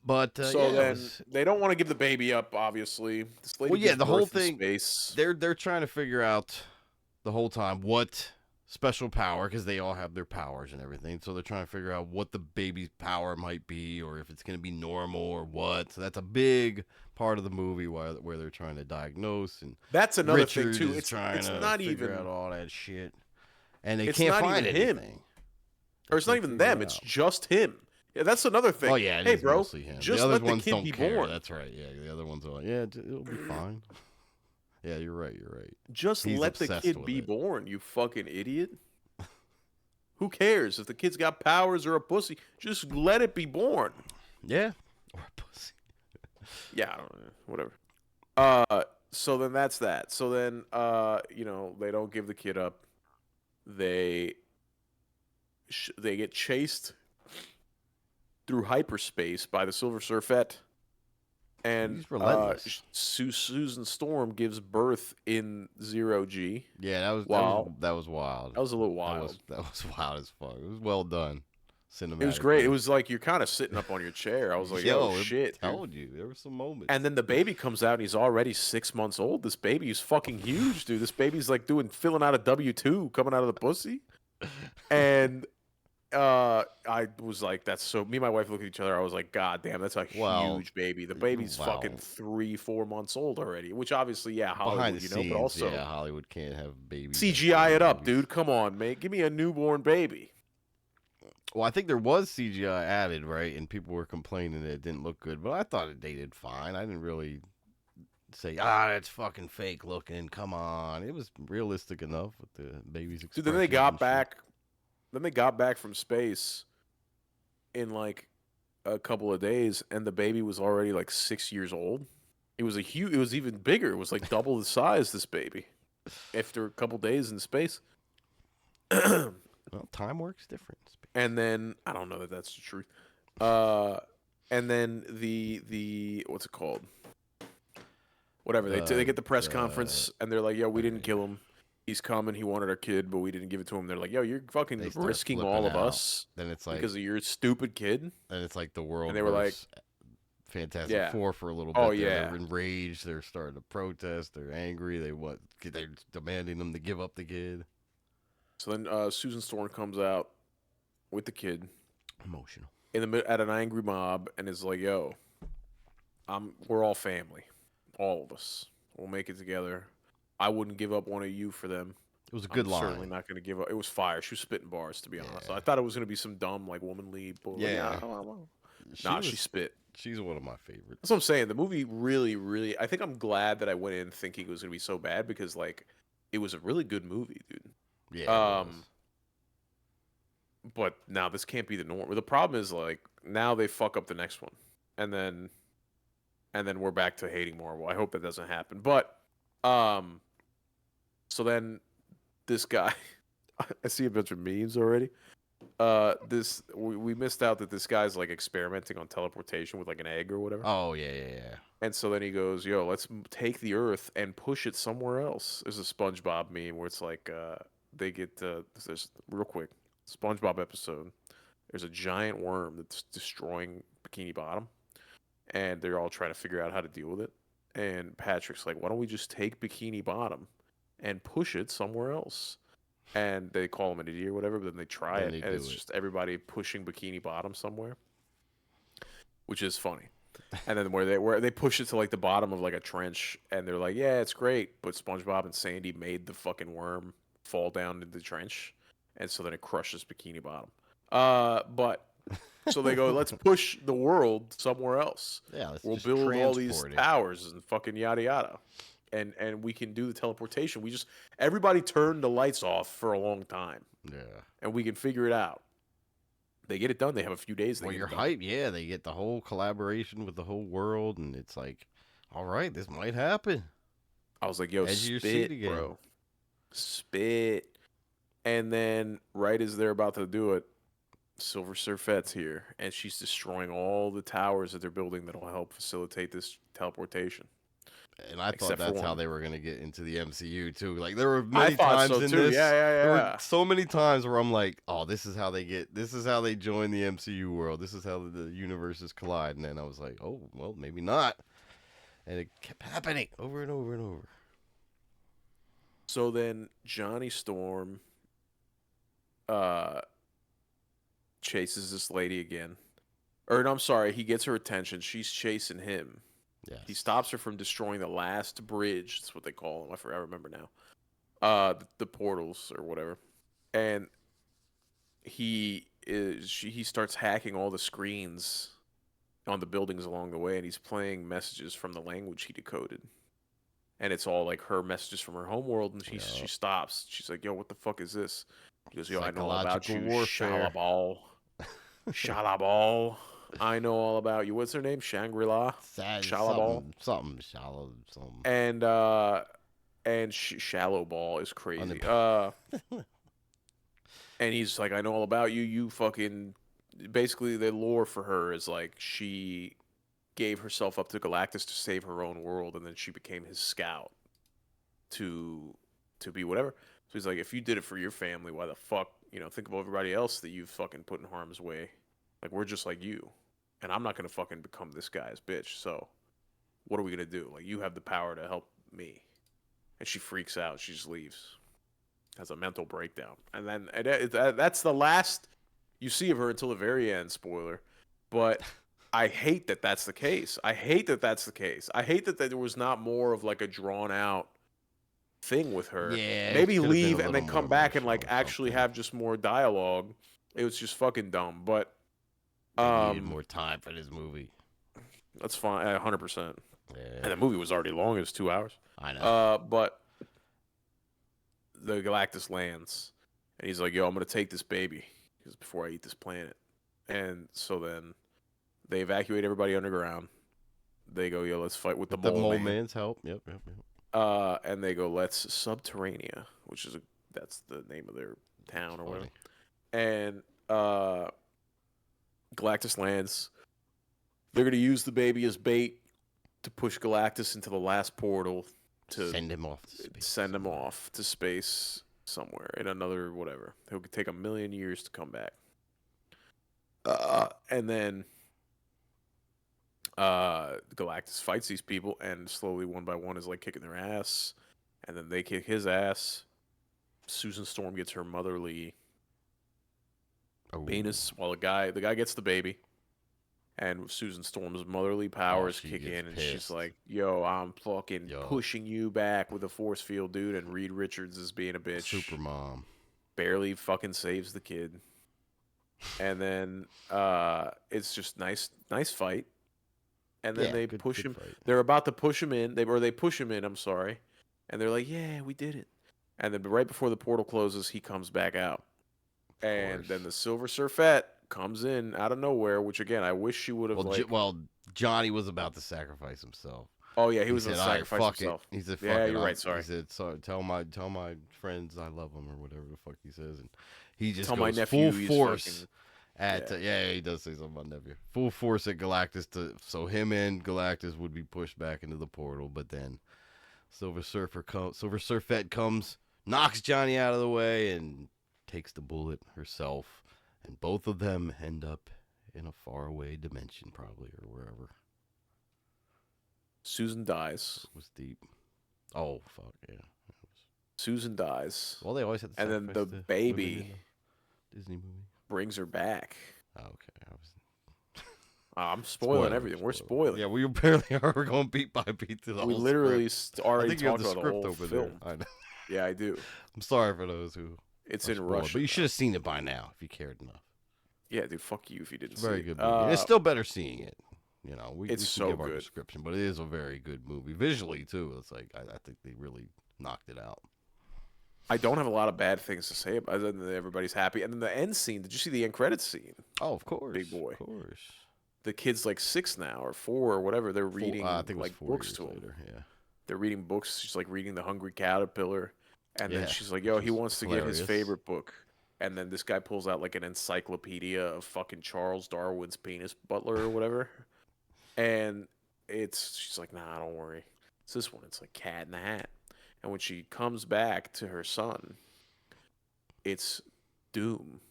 But So yeah, then they don't want to give the baby up, obviously. This lady well, yeah, gives the whole birth in thing. Space. They're trying to figure out the whole time what special power, because they all have their powers and everything. So they're trying to figure out what the baby's power might be, or if it's going to be normal or what. So that's a big part of the movie where they're trying to diagnose, and That's another Richard thing too. is It's trying to not figure even out all that shit, and they It's can't not find even him. anything. Or it's not even them. It's just him. Yeah, that's another thing. Oh yeah, it hey, is bro, mostly him. just the other let the ones kid don't be care. born. That's right. Yeah, the other ones are like, yeah, it'll be fine. Yeah, you're right. Just He's let the obsessed kid with be it. born, you fucking idiot. Who cares if the kid's got powers or a pussy? Just let it be born. Yeah, or a pussy. Yeah, I don't know, whatever. So then that's that. So then, they don't give the kid up. They get chased through hyperspace by the Silver Surfette, and He's relentless. Susan Storm gives birth in 0G. Yeah, that was Wow. that was wild. That was a little wild. That was wild as fuck. It was well done. Cinematic. It was great. It was like you're kind of sitting up on your chair. I was like, "Yo, shit!" I dude. told you there were some moments. And then the baby comes out, and he's already 6 months old. This baby is fucking huge, dude. This baby's like filling out a W-2 coming out of the pussy. And I was like, "That's so." Me and my wife looked at each other. I was like, "God damn, that's a huge baby." The baby's fucking 3-4 months old already. Which obviously, yeah, Hollywood, behind the scenes, but also yeah, Hollywood can't have babies. CGI it up, dude. Come on, mate. Give me a newborn baby. Well, I think there was CGI added, right? And people were complaining that it didn't look good, but I thought they did fine. I didn't really say, it's fucking fake looking. Come on, it was realistic enough with the baby's Dude, then they expressions got and shit. back. Then they got back from space in like a couple of days, and the baby was already like 6 years old. It was a huge. It was even bigger. It was like double the size. This baby, after a couple days in space. Well, time works different. And then I don't know that that's the truth. Uh, and then the what's it called? Whatever they get the press conference and they're like, "Yo, we didn't kill him. He's coming. He wanted our kid, but we didn't give it to him." They're like, "Yo, you're They fucking start risking flipping all of out. us Then it's like, because of your stupid kid." the world. And they were like, Fantastic "Yeah, Four for a little bit. oh They're yeah." enraged. They're starting to protest. They're angry. They're demanding them to give up the kid. So then Susan Storm comes out with the kid Emotional. at an angry mob and is like, "Yo, we're all family, all of us. We'll make it together. I wouldn't give up one of you for them. It was a good I'm line. certainly not going to give up." It was fire. She was spitting bars, to be honest. Yeah. I thought it was going to be some dumb, like, womanly bull. Yeah. Nah, she spit. She's one of my favorites. That's what I'm saying. The movie really, really. I think I'm glad that I went in thinking it was going to be so bad because, like, it was a really good movie, dude. Yeah. It was. But now this can't be the norm. The problem is, like, now they fuck up the next one, and then we're back to hating Marvel. I hope that doesn't happen. But, so then this guy, I see a bunch of memes already. We missed out that this guy's like experimenting on teleportation with like an egg or whatever. Oh yeah. And so then he goes, "Yo, let's take the Earth and push it somewhere else." There's a SpongeBob meme where it's like they get there's real quick SpongeBob episode. There's a giant worm that's destroying Bikini Bottom, and they're all trying to figure out how to deal with it. And Patrick's like, "Why don't we just take Bikini Bottom and push it somewhere else?" And they call him an idiot or whatever, but then they try Then it, they and do it's it. just everybody pushing Bikini Bottom somewhere, which is funny. And then where they push it to like the bottom of like a trench, and they're like, "Yeah, it's great," but SpongeBob and Sandy made the fucking worm fall down into the trench, and so then it crushes Bikini Bottom. But so they go, "Let's push the world somewhere else. Yeah. Let's We'll just build all these transport it. towers and fucking yada yada." And we can do the teleportation. Everybody turned the lights off for a long time, Yeah. and we can figure it out. They get it done. They have a few days. Well, you're done. hype. Yeah, they get the whole collaboration with the whole world, and it's like, all right, this might happen. I was like, "Yo, Edge of your seat spit, again. bro, spit." And then, right as they're about to do it, Silver Surfette's here, and she's destroying all the towers that they're building that'll help facilitate this teleportation. And I thought Except for that's how one. they were gonna get into the MCU too. Like there were I many thought times so in too. this. Yeah, There yeah, were yeah. so many times where I'm like, oh, this is how they join the MCU world. This is how the universes collide. And then I was like, oh, well, maybe not. And it kept happening over and over and over. So then Johnny Storm chases this lady again. Or no, I'm sorry, he gets her attention. She's chasing him. Yeah. He stops her from destroying the last bridge. That's what they call them. I remember now. The portals or whatever. And he starts hacking all the screens on the buildings along the way, and he's playing messages from the language he decoded. And it's all like her messages from her homeworld, and she stops. She's like, "Yo, what the fuck is this?" He goes, "Yo, I know all about you, warfare. Shalabal. Shalabal. I know all about you." What's her name? Shangri-La? Shalabal? Something. And Shallow Ball is crazy. And he's like, "I know all about you. You fucking..." Basically, the lore for her is like she gave herself up to Galactus to save her own world, and then she became his scout to be whatever. So he's like, "If you did it for your family, why the fuck, think of everybody else that you've fucking put in harm's way. Like, we're just like you. And I'm not going to fucking become this guy's bitch. So what are we going to do? Like, you have the power to help me." And she freaks out. She just leaves. Has a mental breakdown. And then that's the last you see of her until the very end, spoiler. But I hate that that's the case. I hate that that's the case. I hate that there was not more of like a drawn out thing with her. Yeah. Maybe leave and then come back and like actually have just more dialogue It was just fucking dumb, but They needed um, more time for this movie. that's fine, 100%. Yeah, And the movie was already long; it was 2 hours. I know. But the Galactus lands, and he's like, "Yo, I'm gonna take this baby because before I eat this planet." And so then they evacuate everybody underground. They go, "Yo, let's fight with the With the mole mole man." man's help. Yep, yep, yep. And they go, "Let's Subterranea," which is that's the name of their town or whatever. Funny. And Galactus lands. They're gonna use the baby as bait to push Galactus into the last portal to Send him off to space. send him off to space somewhere in another whatever. He'll take 1,000,000 years to come back. And then Galactus fights these people, and slowly, one by one, is like kicking their ass, and then they kick his ass. Susan Storm gets her motherly Oh. penis, while the guy gets the baby, and Susan Storm's motherly powers she kick gets in, and she's pissed. like, "Yo, I'm fucking Yo. pushing you back with a force field, dude." And Reed Richards is being a bitch. Super mom. Barely fucking saves the kid. And then it's just nice fight. And then they push him. Fight. They're about to push him in. They push him in. I'm sorry. And they're like, "Yeah, we did it." And then right before the portal closes, he comes back out. And then the Silver Surfette comes in out of nowhere. Which again, I wish she would have well, Johnny was about to sacrifice himself. Oh yeah, he was going to said, "All right, sacrifice fuck himself. It. He said, fuck Yeah, it. you're right. Sorry. He said, "Sorry, tell my friends I love them," or whatever the fuck he says, and he just Tell goes my nephew full he's force fucking- at he does say something about nephew. Full force at Galactus so him and Galactus would be pushed back into the portal, but then Silver Surfette comes, knocks Johnny out of the way, and takes the bullet herself, and both of them end up in a faraway dimension, probably, or wherever. Susan dies. It was deep. Oh fuck yeah. Susan dies. Well, they always had to And then sacrifice the women baby in the Disney movie. brings her back. Oh, okay. I'm spoiling everything. We're spoiling. Yeah, we apparently are. We're going beat by beat to the We whole literally script. already I think you have talked the about script the whole over film. there. I know. Yeah, I do. I'm sorry for those who. It's are in spoiled, Russian. but you should have seen it by now if you cared enough. Yeah, dude. Fuck you if you didn't It's see a very it. good movie. And it's still better seeing it. You know, we It's can so give our good. description, but it is a very good movie visually too. It's like I think they really knocked it out. I don't have a lot of bad things to say about it, other than that everybody's happy. And then the end scene. Did you see the end credits scene? Oh, of course, Big boy. Of course. The kid's like 6 now or 4 or whatever. They're reading I think it was like 4 books years to him. later. Yeah. They're reading books. She's like reading The Hungry Caterpillar, and then Yeah, she's like, "Yo, which he is wants to get his hilarious. favorite book." And then this guy pulls out like an encyclopedia of fucking Charles Darwin's Penis Butler or whatever. And she's like, "Nah, don't worry. It's this one. It's like Cat in the Hat." And when she comes back to her son, it's Doom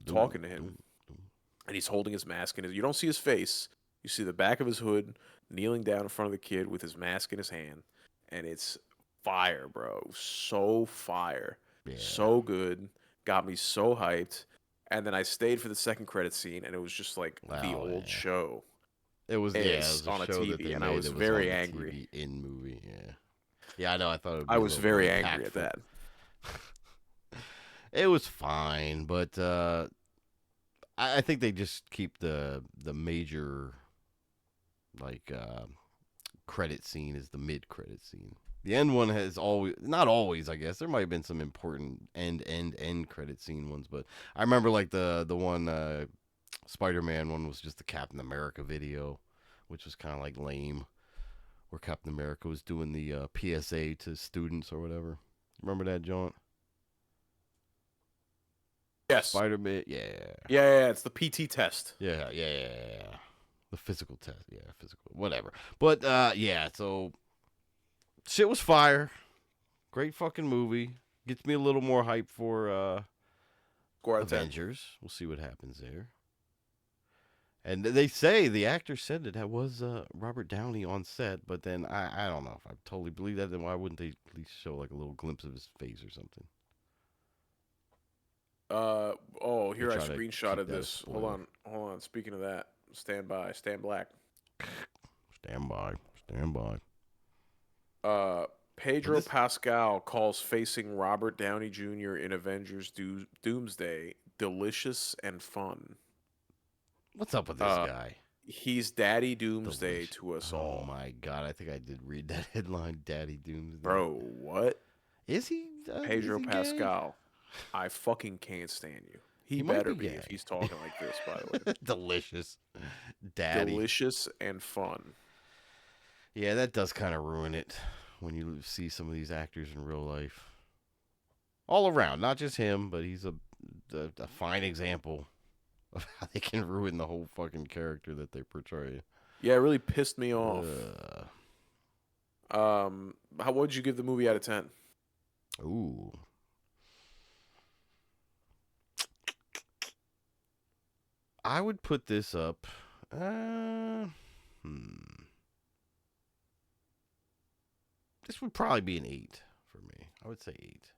talking to him. And he's holding his mask in his. You don't see his face. You see the back of his hood, kneeling down in front of the kid with his mask in his hand, and it's fire, bro. So fire, Yeah. so good. Got me so hyped. And then I stayed for the second credit scene, and it was just like the Wow, old yeah. show. It was It's it was a on a show that TV, they and I made was that very on the angry. TV in movie, yeah. Yeah, I know. I thought it would be I a was little very more angry at impactful. that. It was fine, but I think they just keep the major like credit scene as the mid credit scene. The end one has always, not always, I guess. There might have been some important end credit scene ones, but I remember like the one Spider-Man one was just the Captain America video, which was kind of like lame, where Captain America was doing the PSA to students or whatever. Remember that, John? Yes. Spider-Man, yeah. Yeah, it's the PT test. Yeah. The physical test, physical, whatever. But yeah, so shit was fire. Great fucking movie. Gets me a little more hype for Score out of 10. Avengers. We'll see what happens there. And they say the actor said that was Robert Downey on set, but then I don't know if I totally believe that. Then why wouldn't they at least show like a little glimpse of his face or something? Here I try to keep screenshotted that this. spoiler. Hold on. Speaking of that, stand by, stand black. Stand by. Pedro This- Pascal calls facing Robert Downey Jr. in Avengers Doomsday delicious and fun. What's up with this Uh, guy? he's Daddy Doomsday Delicious. to us Oh all. my god! I think I did read that headline. Daddy Doomsday. Bro, what? Is he? Is Pedro he gay? Pascal. I fucking can't stand you. He might better be be if gay. he's talking like this, by the way. Delicious, Daddy. Delicious and fun. Yeah, that does kind of ruin it when you see some of these actors in real life. All around, not just him, but he's a fine example of how they can ruin the whole fucking character that they portray. Yeah, it really pissed me off. Uh, What would you give the movie out of 10? ooh. I would put this up. This would probably be an 8 for me. I would say 8.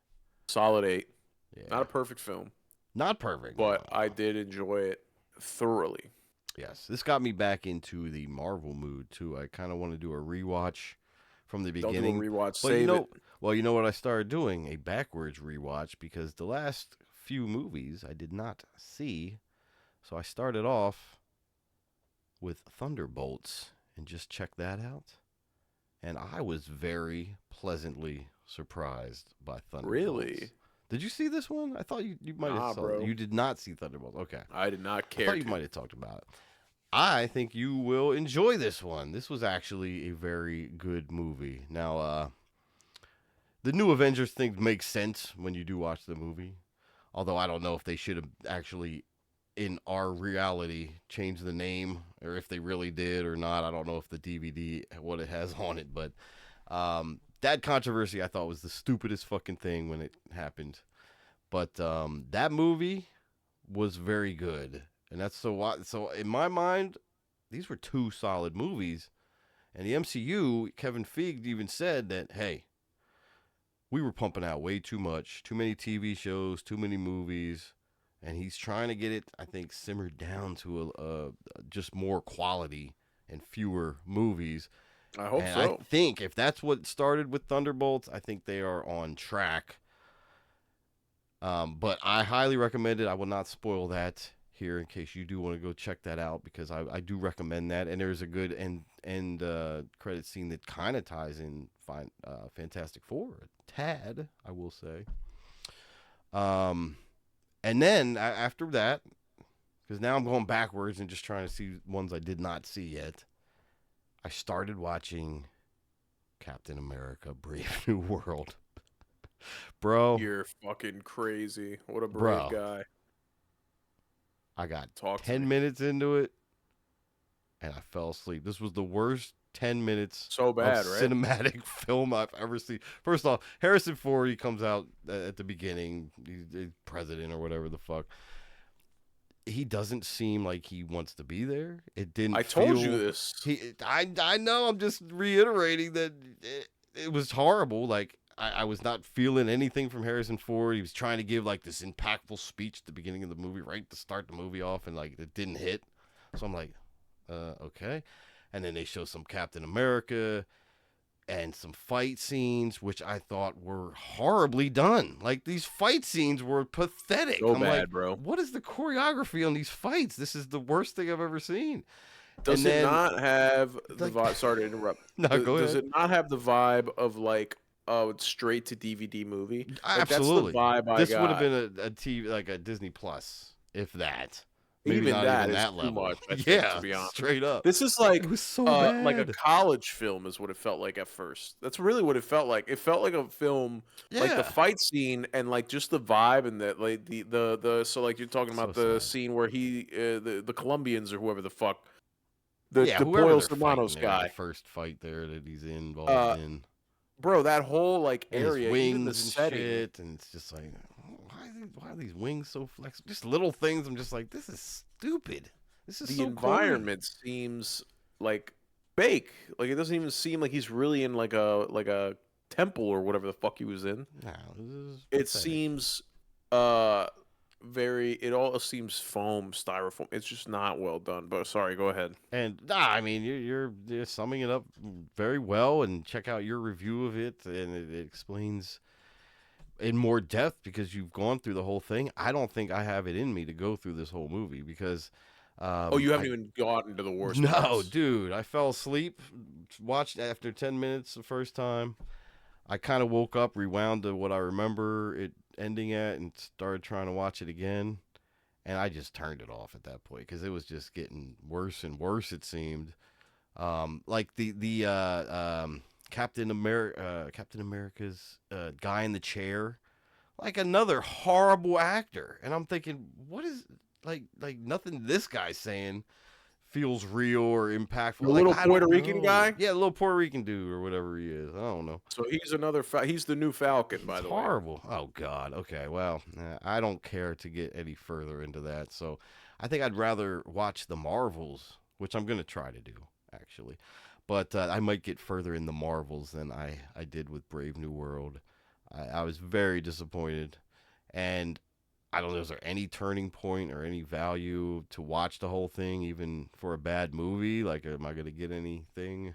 Solid 8. Yeah. Not a perfect film, Not perfect, but no. I did enjoy it thoroughly. Yes, this got me back into the Marvel mood too. I kind of want to do a rewatch from the Don't do a beginning. rewatch. But Save it. well, you know what I started doing? A backwards rewatch because the last few movies I did not see. So I started off with Thunderbolts and just checked that out. And I was very pleasantly surprised by Thunderbolts. Really? Did you see this one? I thought you might Nah, have saw bro. it. You did not see Thunderbolts. Okay. I did not I care thought you to. might have talked about it. I think you will enjoy this one. This was actually a very good movie. Now, the new Avengers thing makes sense when you do watch the movie. Although I don't know if they should have actually, in our reality, changed the name or if they really did or not. I don't know if the DVD, what it has on it. But that controversy I thought was the stupidest fucking thing when it happened. But that movie was very good. And that's so in my mind, these were two solid movies. And the MCU, Kevin Feige even said that, hey, we were pumping out way too much, too many TV shows, too many movies. And he's trying to get it, I think, simmered down to just more quality and fewer movies. I hope and so. I think if that's what started with Thunderbolts, I think they are on track. But I highly recommend it. I will not spoil that here in case you do want to go check that out because I do recommend that. And there's a good end credit scene that kind of ties in Fantastic Four a tad, I will say. And then after that, because now I'm going backwards and just trying to see ones I did not see yet, I started watching Captain America: Brave New World. Bro, You're fucking crazy. What a Bro. brave guy. I got Talk to 10 me. minutes into it and I fell asleep. This was the worst 10 minutes So bad, of right? cinematic film I've ever seen. First off, Harrison Ford, he comes out at the beginning, he's president or whatever the fuck. He doesn't seem like he wants to be there. It didn't I told feel, you this. I know, I'm just reiterating that it was horrible. Like, I was not feeling anything from Harrison Ford. He was trying to give like this impactful speech at the beginning of the movie, right to start the movie off, and like it didn't hit. So I'm like, okay. And then they show some Captain America and some fight scenes, which I thought were horribly done. Like these fight scenes were pathetic. So I'm bad, like, bro. what is the choreography on these fights? This is the worst thing I've ever seen. Does And it then- not have the like- vibe? Sorry to interrupt. No, go Does ahead. it not have the vibe of like straight to DVD movie? Like, Absolutely. That's the vibe I This got. would have been a TV, like a Disney Plus, if that. Maybe Even not that even is that too level. much, I think, yeah, to be honest. straight up. This is like It was so like a bad. college film is what it felt like at first. That's really what it felt like. It felt like a film, like the Yeah. fight scene and like just the vibe and the like the so like you're talking about So the sad. scene where he the Colombians or whoever the fuck the whoever Pollos they're Hermanos fighting there, guy, the first fight there that he's involved in. bro. That whole like And his area, wings even the and setting. shit, and it's just like, why are these wings so flexible? Just little things. I'm just like, this is stupid. This is The so environment seems like fake. Like it doesn't even seem like he's really in like a temple or whatever the fuck he was in. Corny. No, this is It pathetic. seems it all seems foam, styrofoam. It's just not well done. But sorry, go ahead. And I mean, you're summing it up very well. And check out your review of it, and it explains. in more depth because you've gone through the whole thing. I don't think I have it in me to go through this whole movie because Oh, you haven't I even gotten to the worst no, parts. dude, I fell asleep. Watched after 10 minutes the first time. I kind of woke up, rewound to what I remember it ending at, and started trying to watch it again. And I just turned it off at that point because it was just getting worse and worse. It seemed like the Captain America's guy in the chair, like another horrible actor. And I'm thinking, what is like nothing this guy's saying feels real or impactful. The Like little I Puerto don't Rican know. guy. Yeah, the little Puerto Rican dude or whatever he is. I don't know. So he's another. He's the new Falcon, It's by the way. horrible. Oh God. Okay. Well, I don't care to get any further into that. So, I think I'd rather watch the Marvels, which I'm gonna try to do actually, but I might get further in the Marvels than I did with Brave New World. I was very disappointed, and I don't know. Is there any turning point or any value to watch the whole thing, even for a bad movie? Like, am I gonna get anything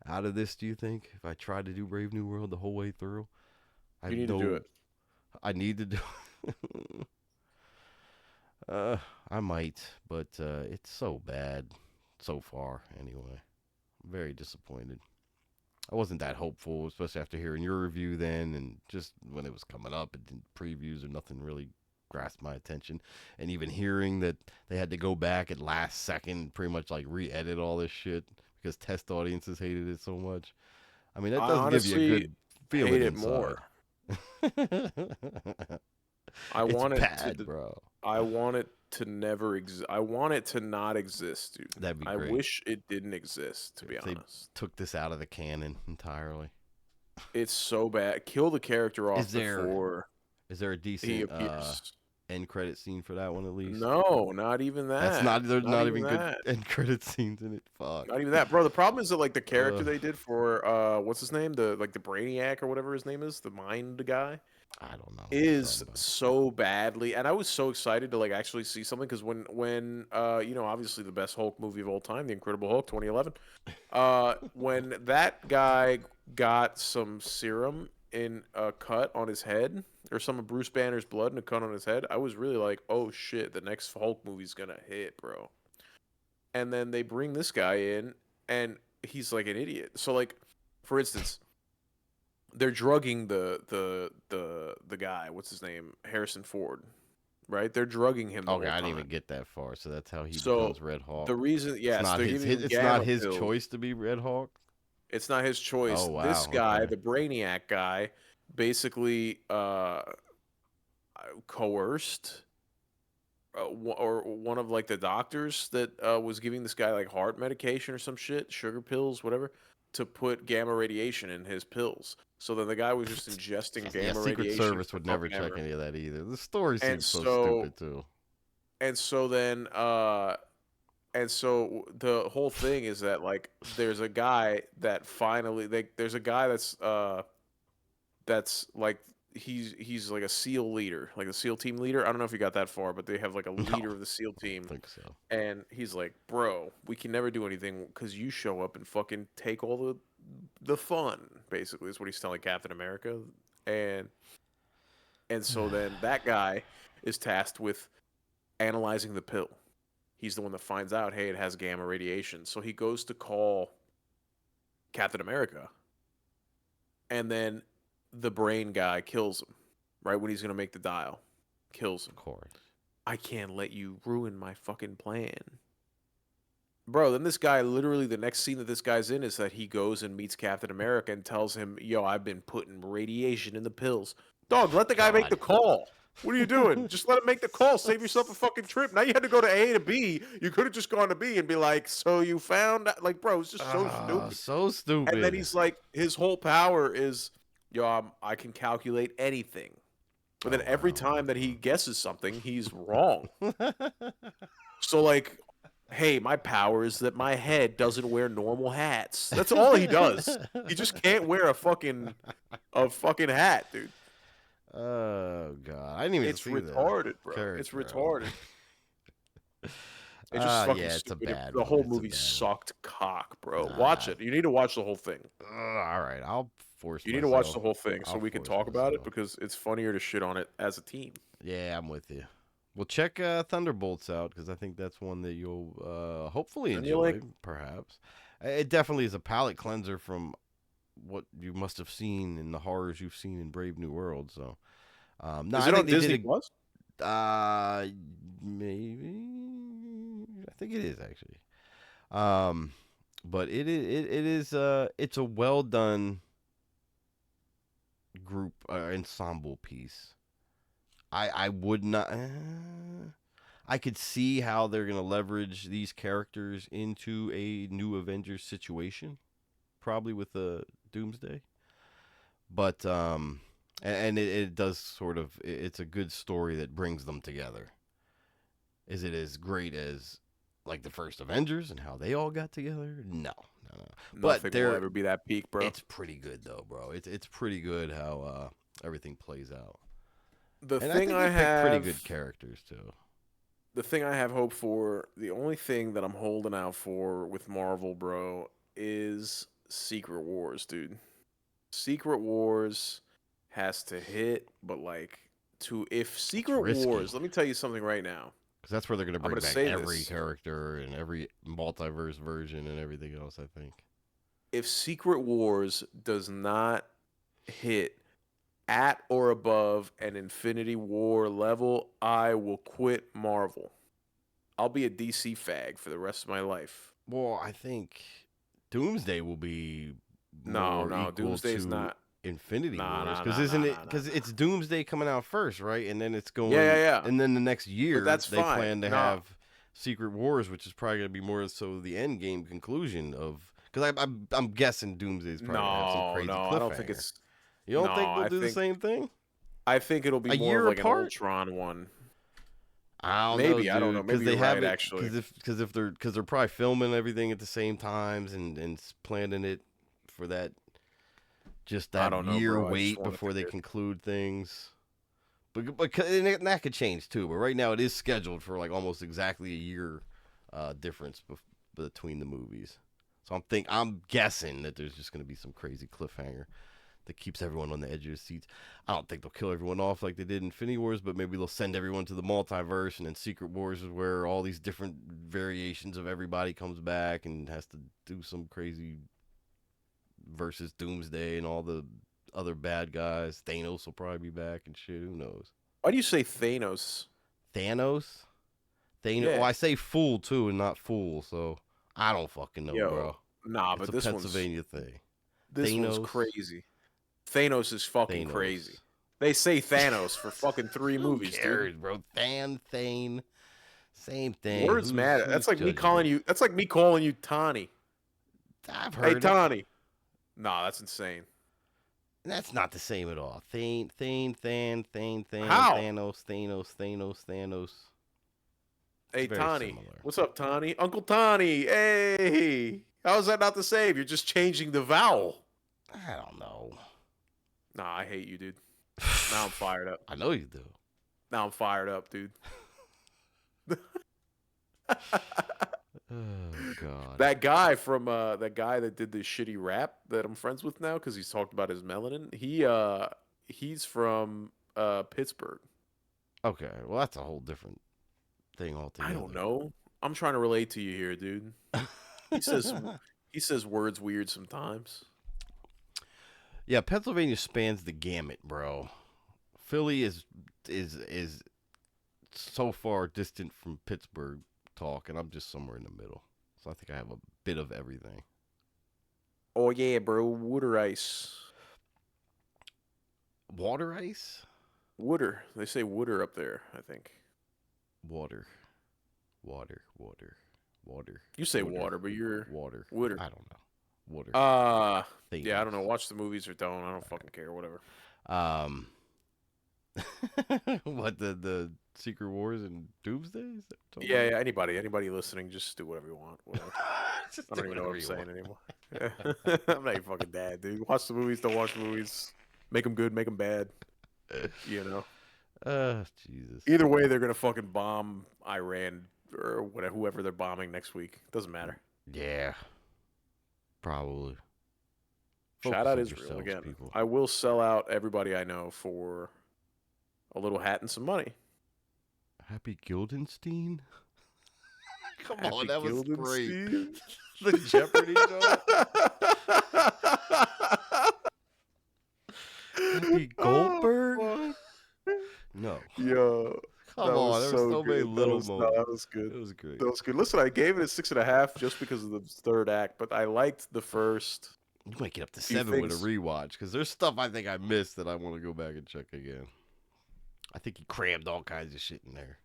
out of this? Do you think if I try to do Brave New World the whole way through? I You have need to do no it. I need to do. uh, I might, but it's so bad so far. Anyway, I'm very disappointed. I wasn't that hopeful, especially after hearing your review then, and just when it was coming up, it didn't previews or nothing really grasped my attention. And even hearing that they had to go back at last second, and pretty much like re-edit all this shit because test audiences hated it so much. I mean, that I doesn't give you a honestly good hate feeling it more. inside. I It's want it bad, to. bro. I want it to never exist. I want it to not exist, dude. That'd be I great wish it didn't exist, to be if they honest. took this out of the canon entirely. It's so bad. Kill the character Is off there before is there a he decent appears. end credit scene for that one at least? No, not even That's that. not there's Not not even even good that. end credit scenes in it. Fuck. Not even that, bro. The problem is that like the character Uh, they did for what's his name? The Brainiac or whatever his name is, the mind guy, I don't know what you're is talking about. so badly. And I was so excited to like actually see something because when you know, obviously the best Hulk movie of all time, The Incredible Hulk 2011, when that guy got some serum in a cut on his head or some of Bruce Banner's blood in a cut on his head, I was really like, oh shit, the next Hulk movie's gonna hit, bro. And then they bring this guy in and he's like an idiot. So like, for instance, they're drugging the guy, what's his name, Harrison Ford, right? They're drugging him the Okay, whole I didn't even time. get that far. So that's how he So becomes Red Hawk. the reason, It's yes, not they're giving him it's not gamma his pills. choice to be Red Hawk. It's not his choice. Oh This wow. guy, Okay. the Brainiac guy, basically coerced or one of like the doctors that was giving this guy like heart medication or some shit, sugar pills, whatever, to put gamma radiation in his pills. So then the guy was just ingesting Yeah, gamma Secret radiation Service for would never fucking check ever. any of that either. The story And seems so so stupid too. and so then and so the whole thing is that like there's a guy that finally there's a guy that's like he's like a SEAL leader, like a SEAL team leader. I don't know if you got that far, but they have like a No, leader of the SEAL I don't team, think so. and he's like, "Bro, we can never do anything because you show up and fucking take all the fun." Basically, is what he's telling Captain America, and so then that guy is tasked with analyzing the pill. He's the one that finds out, hey, it has gamma radiation. So he goes to call Captain America, and then the brain guy kills him right when he's gonna make the dial. Kills him. Of course. I can't let you ruin my fucking plan. Bro, then this guy literally the next scene that this guy's in is that he goes and meets Captain America and tells him, "Yo, I've been putting radiation in the pills." Dog, let the guy make the God. call. What are you doing? Just let him make the call. Save yourself a fucking trip. Now you had to go to A to B. You could have just gone to B and be like, "So you found out?" Like, bro, it's just so stupid. So And then stupid. he's like, his whole power is, "Yo, I can calculate anything." But then Oh, every wow. time that he guesses something, he's wrong. So like, hey, my power is that my head doesn't wear normal hats. That's all he does. He just can't wear a fucking hat, dude. Oh god, I didn't even It's see that retarded, bro. It's character. retarded. It just fucking Yeah, it's a bad the one. whole It's a movie bad one. sucked cock, bro. Watch Nah. it. You need to watch the whole thing. All right, I'll force You need to watch myself. the whole thing so I'll we can force talk about it myself. because it's funnier to shit on it as a team. Yeah, I'm with you. Well, check Thunderbolts out because I think that's one that you'll hopefully Send me a link. enjoy. Perhaps it definitely is a palate cleanser from what you must have seen in the horrors you've seen in Brave New World. So, no, Is I it think on they Disney did Plus? maybe I think it is actually. Um, but it's a well done group ensemble piece. I would not. I could see how they're gonna leverage these characters into a new Avengers situation, probably with the Doomsday. But and it does sort of it's a good story that brings them together. Is it as great as like the first Avengers and how they all got together? No, no, no. But Nothing will ever be that peak, bro. it's pretty good though, bro. It's pretty good how everything plays out. The And I thing think I they picked pretty have, good characters too. the thing I have hope for, the only thing that I'm holding out for with Marvel, bro, is Secret Wars, dude. Secret Wars has to hit, but like to if It's Secret risky Wars, let me tell you something right now. because that's where they're gonna I'm bring gonna back say every this. character and every multiverse version and everything else. I think. If Secret Wars does not hit at or above an Infinity War level, I will quit Marvel. I'll be a DC fag for the rest of my life. Well, I think Doomsday will be No, more no, equal Doomsday's to not. Infinity Nah, Wars nah, because nah, isn't nah, it? nah, nah, Because nah. it's Doomsday coming out first, right? And then it's Yeah, yeah, going, yeah. and then the next But year that's they fine. plan to Nah, have Secret Wars, which is probably gonna be more so the end game conclusion of. Because I'm guessing Doomsday is probably gonna have some no, crazy no. I don't think cliffhanger. it's. You No, don't think they'll do the same thing? I think it'll be A more of year like an apart? Ultron one. I don't know, Maybe I don't know. dude, because Maybe they you're have right. it Actually, because if they're probably filming everything at the same times and planning it for that just I that don't know, year bro. I just wait want it before to they hit. conclude things. But and that could change too. But right now it is scheduled for like almost exactly a year difference between the movies. So I'm guessing that there's just going to be some crazy cliffhanger that keeps everyone on the edge of their seats. I don't think they'll kill everyone off like they did in Infinity Wars, but maybe they'll send everyone to the multiverse, and then Secret Wars is where all these different variations of everybody comes back and has to do some crazy versus Doomsday and all the other bad guys. Thanos will probably be back and shit. Who knows? Why do you say Thanos? Thanos? Thanos? Well, Yeah, I say fool too and not fool, so I don't fucking know, yo, bro. nah, It's but a Pennsylvania thing. this one's Thanos? crazy. Thanos is fucking crazy. Thanos. They say Thanos for fucking three Who movies, dude. cares, bro? Thane. Same thing. Words matter. Who's That's like me judging calling it? you. That's like me calling you Tawny. I've Hey, heard it. Tawny. Nah, that's insane. That's not the same at all. Thane, How? Thanos. It's Hey, very Tawny. similar. What's up, Tawny? Uncle Tawny. Hey. How is that not the same? You're just changing the vowel. I don't know. Nah, I hate you, dude. Now I'm fired up. I know you do. Now I'm fired up, dude. Oh God. That guy from that guy that did this shitty rap that I'm friends with now because he's talked about his melanin. He's from Pittsburgh. Okay, well that's a whole different thing altogether. I don't know. I'm trying to relate to you here, dude. He says he says words weird sometimes. Yeah, Pennsylvania spans the gamut, bro. Philly is so far distant from Pittsburgh talk, and I'm just somewhere in the middle. So I think I have a bit of everything. Oh yeah, bro. Water ice. Water ice? Wooder. They say Wooder up there, I think. Water. You say water, but you're Water. Wooder. I don't know. Water. Yeah, I don't know. Watch the movies or don't. I don't fucking care. Whatever. Um, what the Secret Wars and Doomsday? Is that what Yeah, yeah. Anybody listening, just do whatever you want. Whatever. Just I do don't even know what I'm whatever saying you anymore. I'm not your fucking dad, dude. Watch the movies. Don't watch the movies. Make them good. Make them bad. You know. want. Jesus. Either way, they're gonna fucking bomb Iran or whatever, whoever they're bombing next week. Doesn't matter. Yeah, probably. Shout Focus out on Israel yourselves, again. people. I will sell out everybody I know for a little hat and some money. Happy Gildenstein? Come Happy on, that was great. Gildenstein? The Jeopardy joint. Happy Goldberg? Oh, No. yo, Come that was on, there were so many good. little No, moments. that was good. It was great. That was good. Listen, I gave it a 6.5 just because of the third act, but I liked the first. You might get up to few 7 with a things. rewatch because there's stuff I think I missed that I want to go back and check again. I think he crammed all kinds of shit in there.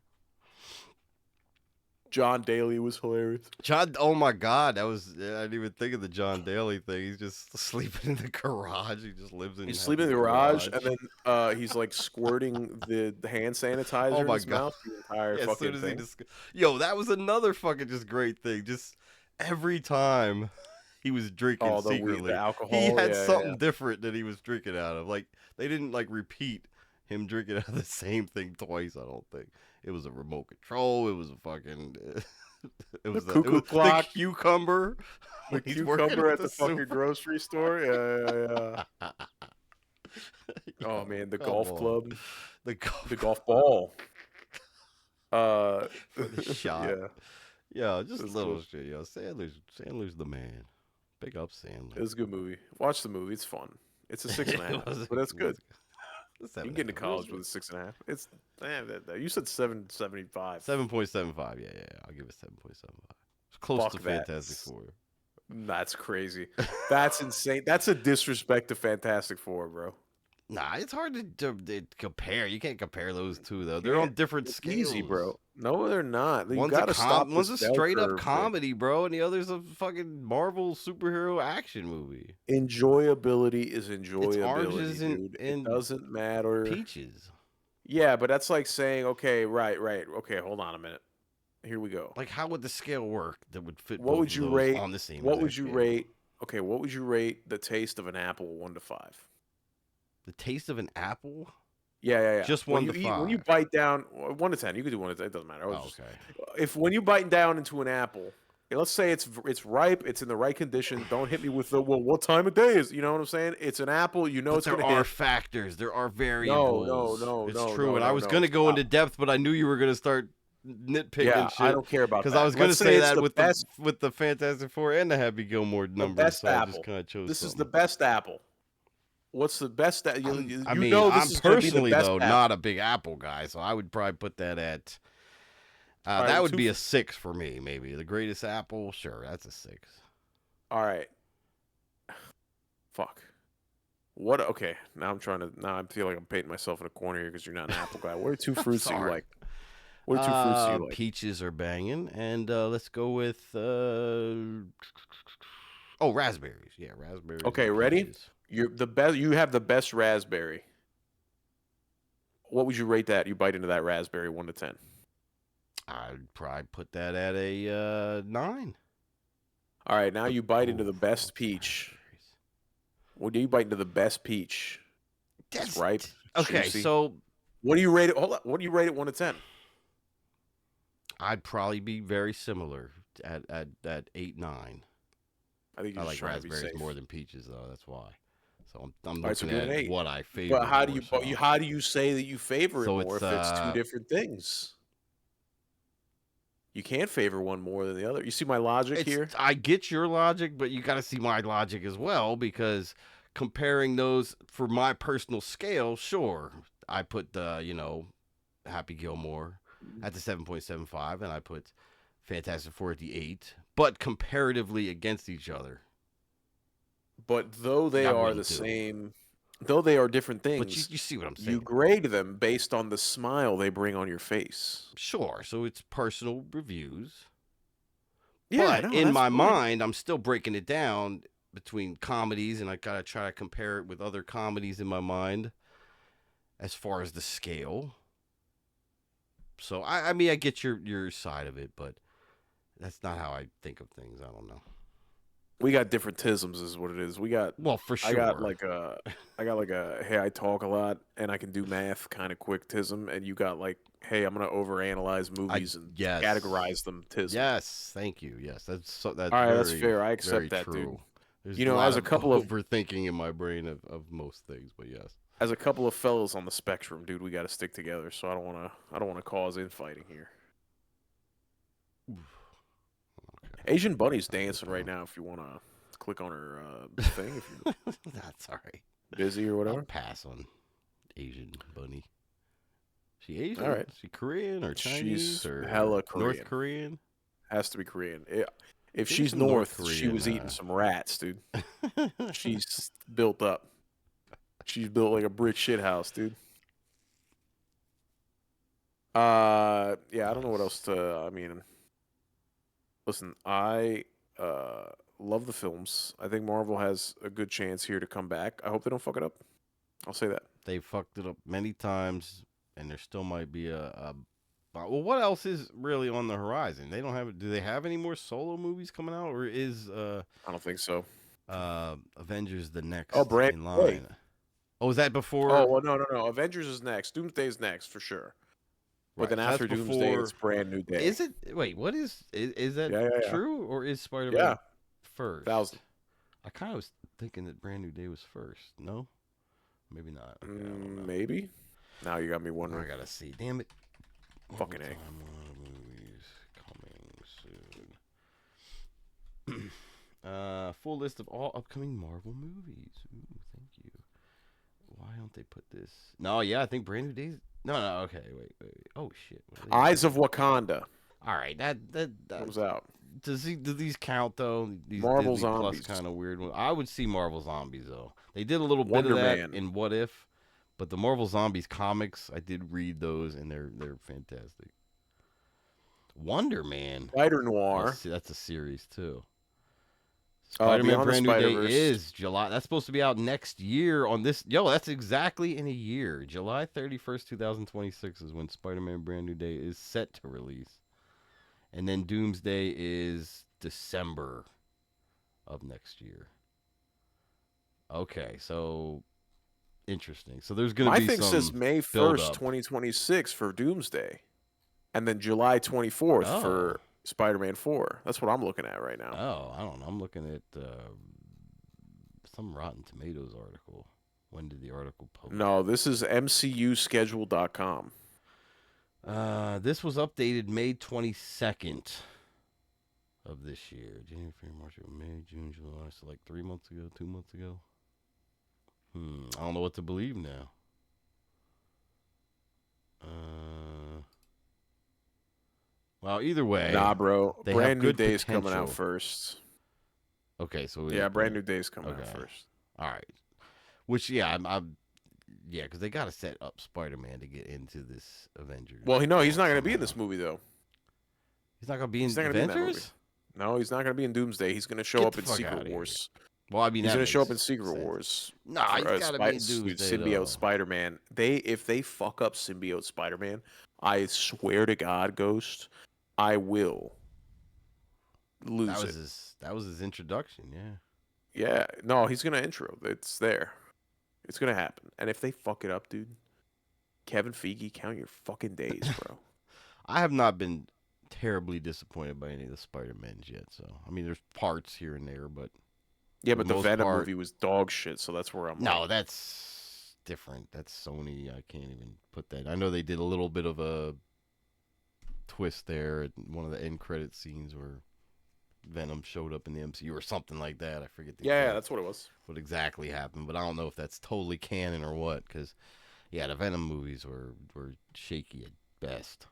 John Daly was hilarious. John, oh my God, that was, I didn't even think of the John Daly thing. He's just sleeping in the garage. He just lives in He's sleeping in the garage, and then he's like squirting the hand sanitizer Oh in my his God. mouth the entire Yeah, as fucking soon as thing. Yo, that was another fucking just great thing. Just every time he was drinking Oh, the weed, secretly, the alcohol. he had yeah, something yeah. different that he was drinking out of. Like they didn't like repeat him drinking out of the same thing twice. I don't think it was a remote control. It was a fucking. It was cuckoo clock. the cucumber. The when he's working cucumber at the fucking super- grocery store. Yeah. Oh man, the Come golf on. club, The golf. the golf ball. For the shot. Yeah, Yeah, just That's little good. shit. Yo, Sandler's the man. Big up Sandler. it was a good movie. Watch the movie; it's fun. It's a 6.5, It was- but that's it good. was You can get into college with a 6.5. It's you said 7.75. 7.75. Yeah. I'll give it 7.75. It's close Fuck to that. Fantastic Four. That's crazy. That's insane. That's a disrespect to Fantastic Four, bro. Nah, it's hard to compare. You can't compare those two though. They're Yeah, on different it's scales. easy, bro. No, they're not. You One's gotta stop. one's a this bell straight up curve thing. comedy, bro, and the other's a fucking Marvel superhero action movie. Enjoyability is enjoyability, oranges and- dude. and It doesn't matter. Peaches. Yeah, but that's like saying, okay, right. Okay, hold on a minute. Here we go. Like, how would the scale work that would fit What both would of you those rate? on the same What would exact you scale? rate? Okay, what would you rate the taste of an apple 1 to 5? The taste of an apple? Yeah. Just when 1 to you eat, when you 5. bite down 1 to 10, you could do 1 to 10. It doesn't matter. Oh, okay. If when you bite down into an apple, let's say it's ripe, it's in the right condition. Don't hit me with the what time of day is? You know what I'm saying? It's an apple. You know But it's there gonna are hit. factors. There are variables. no, It's no, true. no, and I no, was no, going to go stop. into depth, but I knew you were going to start nitpicking Yeah, shit. I don't care about that. Because I was going to Let's say it's that the with best, the Fantastic Four and the Happy Gilmore numbers, best so I apple. just kind of chose This is something. the best apple. What's the best? I mean, this I'm is gonna be the personally best though apple. not a big Apple guy, so I would probably put that at. right, that well, would be a 6 for me, maybe. The greatest Apple, sure, that's a 6. All right. Fuck. What? Okay. Now I feel like I'm painting myself in a corner here because you're not an apple guy. What are 2 fruits that you Sorry. like? What are 2 fruits that you like? Peaches are banging, and let's go with raspberries. Yeah, raspberries. Okay, and ready? peaches. You're the best. You have the best raspberry. What would you rate that? You bite into that raspberry 1 to 10. I'd probably put that at a 9. All right, now you bite into Ooh, the best those peach. raspberries. What do you bite into the best peach? It's ripe. Okay, juicy. so What do you rate it? Hold on. What do you rate it 1 to 10? I'd probably be very similar at 8, 9. I think you're I just like trying to be raspberries safe. more than peaches, though. That's why. So I'm All right, so looking give it an at 8. what I favor. But how do more, you so. how do you say that you favor it So more it's, if it's 2 different things? You can't favor one more than the other. You see my logic here? I get your logic, but you got to see my logic as well, because comparing those for my personal scale, sure, I put the Happy Gilmore at the 7.75, and I put Fantastic Four at the 8, but comparatively against each other. But though they I are really the do. same, though they are different But things, you see what I'm saying? you grade them based on the smile they bring on your face. Sure, so it's personal reviews. Yeah, But no, in that's my fine. mind, I'm still breaking it down between comedies, and I gotta try to compare it with other comedies in my mind as far as the scale. So I mean, I get your side of it, but that's not how I think of things. I don't know. We got different tisms, is what it is. We got Well, for I got sure. like a I got like a hey, I talk a lot and I can do math kind of quick tism, and you got like hey, I'm gonna overanalyze I movies and yes. categorize them tism. Yes, thank you. Yes, that's All right, that's very fair. I very accept that, dude. true. There's You a know, lot as a of couple of overthinking in my brain of most things, but yes. as a couple of fellows on the spectrum, dude, we got to stick together. So I don't want to cause infighting here. Oof. Okay. Asian Bunny's I'll write dancing that right down. now. If you want to click on her thing, if you're That's all right. busy or I'll whatever. pass on Asian bunny. She All Asian? right, She Korean or Chinese she's or hella North Korean. Korean? Has to be Korean. If Give me she's some North North, she Korean. was eating some rats, dude. She's built up. She's built like a brick shit house, dude. Yeah, I don't know what else Nice. to. I mean, listen, I love the films. I think Marvel has a good chance here to come back. I hope they don't fuck it up. I'll say that. They fucked it up many times, and there still might be a. Well, what else is really on the horizon? They don't have. Do they have any more solo movies coming out, or is I don't think so. Avengers the Oh, next Brand in New Day. line? Oh, is that Oh, before? well, no, no, no. Avengers is next. Doomsday is next for sure. But Right. then So that's after Doomsday, before. it's Brand New Day. Is it? Wait. What is that Yeah, yeah, yeah. true, or is Spider Yeah, Man first? 1,000. I kind of was thinking that Brand New Day was first. No, maybe not. Okay, I don't know. Maybe. Now you got me I wondering. gotta see. Damn it. Marvel Fucking A. Timeline movies coming soon. Full list of all upcoming Marvel movies. Ooh, thank you. Why don't they put this? No, yeah, I think Brand New Days. No, no, okay, wait. Oh shit, what are they Eyes doing? of Wakanda All right, that comes out. do these count though? These Marvel Disney Plus Zombies. kind of weird ones. I would see Marvel Zombies though. They did a little bit of Wonder that Man. in What If, but the Marvel Zombies comics, I did read those and they're fantastic. Wonder Man. Spider Oh, Noir. see, that's a series too. Spider-Man Beyond the Brand New Spider Day Verse. is July. That's supposed to be out next year on this. Yo, that's exactly in a year. July 31st, 2026 is when Spider-Man Brand New Day is set to release. And then Doomsday is December of next year. Okay, so interesting. So there's going to My be thing says some May build 1st, up. 2026 for Doomsday. And then July 24th Oh. for Spider Man 4. That's what I'm looking at right now. Oh, I don't know. I'm looking at some Rotten Tomatoes article. When did the article post? No, this is MCUschedule.com. This was updated May 22nd of this year. January, February, March, April, May, June, July. So like 3 months ago, 2 months ago. I don't know what to believe now. Well, either way, Nah, bro. they have Brand New good Day's coming out potential. first. Okay, so Yeah, Brand New Day's coming out okay, first. all right. Which I'm yeah, because they got to set up Spider-Man to get into this Avengers. Well, he's not going to be in somehow. this movie, though. He's not gonna be He's in not going to be in that movie. Avengers. No, he's not going to be in Doomsday. He's going to show Get up the in fuck Secret outta here. Wars. Well, I mean, He's that going to show up makes in Secret sense. Wars. Nah, he's got to be in Dude, Doomsday though. Symbiote Spider-Man. If they fuck up Symbiote Spider-Man, I swear to God, Ghost, I will lose it. That was his introduction. Yeah. Yeah, no, he's gonna intro. It's there. It's gonna happen. And if they fuck it up, dude, Kevin Feige, count your fucking days, bro. I have not been terribly disappointed by any of the Spider-Mans yet. So I mean, there's parts here and there, but Yeah, for but the the most Venom part, movie was dog shit, so that's where I'm no, like, that's different. That's Sony. I can't even put that. I know they did a little bit of a twist there at one of the end credit scenes where Venom showed up in the MCU or something like that. I forget the yeah, exact, that's what it was. what exactly happened, but I don't know if that's totally canon or what. Because yeah, the Venom movies were shaky at best.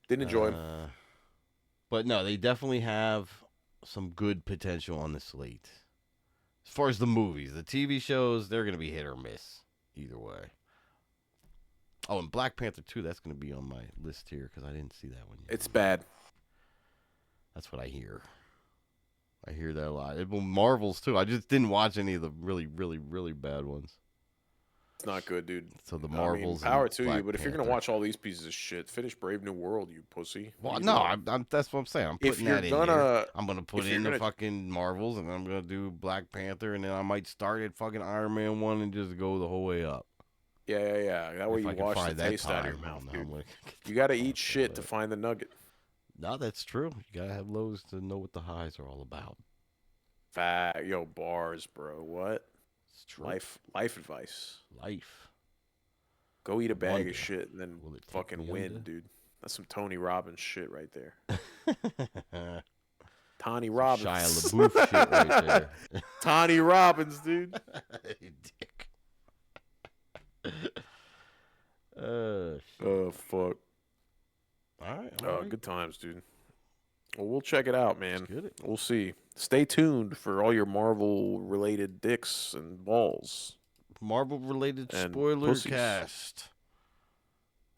Didn't enjoy him. But no, they definitely have some good potential on the slate. As far as the movies, the TV shows, they're gonna be hit or miss either way. Oh, and Black Panther 2, that's gonna be on my list here because I didn't see that one yet. It's bad. That's what I hear. I hear that a lot. Well, Marvels too. I just didn't watch any of the really, really, really bad ones. It's not good, dude. So the I mean, Marvels power and to you, Black but if you're gonna Panther. watch all these pieces of shit, finish Brave New World, you pussy. What are Well, you no, doing? that's what I'm saying. I'm If putting you're that in there. gonna, I'm gonna put if you're in the gonna, fucking Marvels, and I'm gonna do Black Panther, and then I might start at fucking Iron Man 1 and just go the whole way up. yeah. That way If you I can wash the find that taste out of your time, mouth, I'm dude. gonna You gotta I'll eat do shit to it. find the nugget. No, that's true. You gotta have lows to know what the highs are all about. Yo, bars, bro. What? It's true. Life advice. Life. Go eat a bag Wonder, of shit and then will it take fucking me win, under? dude. That's some Tony Robbins shit right there. Some Tony Shia Robbins. LaBeouf shit right there. Tony Robbins, dude. You dick. Shit. Oh fuck. All right. Good times, dude. Well, we'll check it out, Let's man. get it. We'll see. Stay tuned for all your Marvel related dicks and balls Marvel related and spoiler pussies. cast.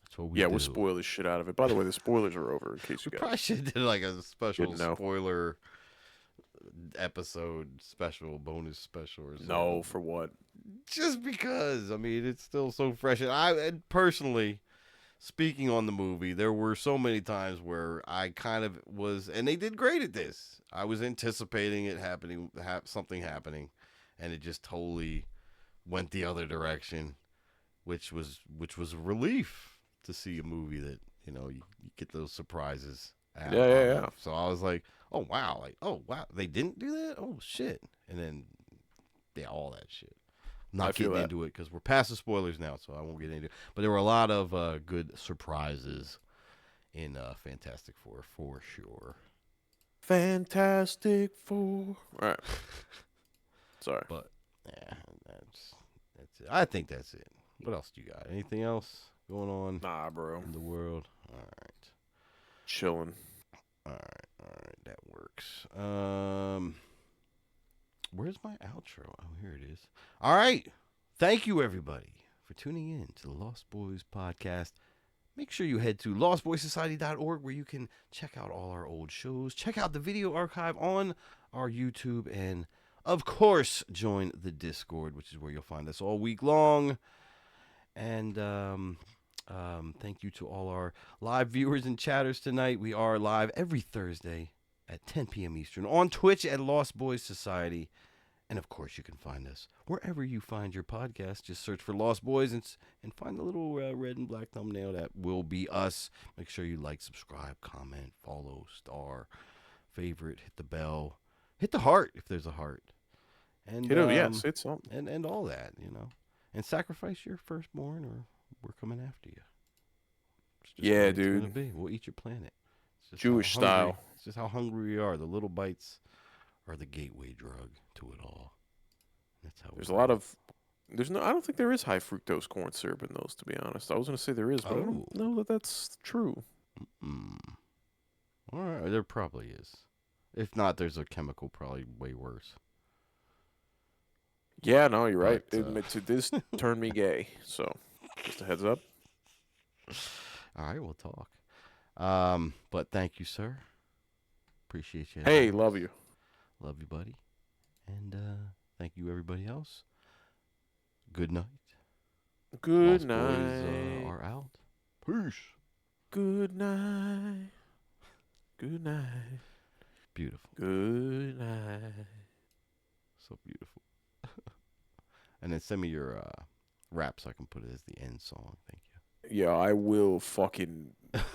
That's what we Yeah, do. we'll spoil the shit out of it. By the way, the spoilers are over in case you We guys. probably should do like a special Didn't know. spoiler episode, special bonus special or something. No, for what? Just because. I mean, it's still so fresh. And personally, speaking on the movie, there were so many times where I kind of was, and they did great at this. I was anticipating it happening, something happening, and it just totally went the other direction, which was a relief to see a movie that you get those surprises. Yeah. So I was like, oh wow, they didn't do that. Oh shit, and then all that shit. I'm I not feel getting that. into it because we're past the spoilers now, so I won't get into it. But there were a lot of good surprises in Fantastic Four for sure. Fantastic Four. All right. Sorry. But yeah, that's it. I think that's it. What else do you got? Anything else going on Nah, bro. in the world? All right. Chilling. All right, that works. Where's my outro? Oh, here it is. All right. Thank you, everybody, for tuning in to the Lost Boys podcast. Make sure you head to lostboysociety.org where you can check out all our old shows, check out the video archive on our YouTube, and, of course, join the Discord, which is where you'll find us all week long. And thank you to all our live viewers and chatters tonight. We are live every Thursday at 10 p.m. Eastern on Twitch at Lost Boys Society. And, of course, you can find us wherever you find your podcast. Just search for Lost Boys and find the little red and black thumbnail. That will be us. Make sure you like, subscribe, comment, follow, star, favorite, hit the bell, hit the heart if there's a heart. And Yes, it's something. and all that, And sacrifice your firstborn or we're coming after you. It's just Yeah, what it's dude. gonna be. We'll eat your planet. It's just Jewish how hungry- style. It's just how hungry we are. The little bites are the gateway drug to it all. That's how. There's a lot of. I don't think there is high fructose corn syrup in those, to be honest. I was gonna say there is, but I don't know that that's true. All right, there probably is. If not, there's a chemical probably way worse. Yeah, no, you're right. But, This turned me gay, so just a heads up. All right, we'll talk. But thank you, sir. Appreciate you. Hey, love you. Love you, buddy. And thank you, everybody else. Good night. Good Lost night. Boys are out. Peace. Good night. Good night. Beautiful. Good night. So beautiful. And then send me your rap so I can put it as the end song. Thank you. Yeah, I will fucking.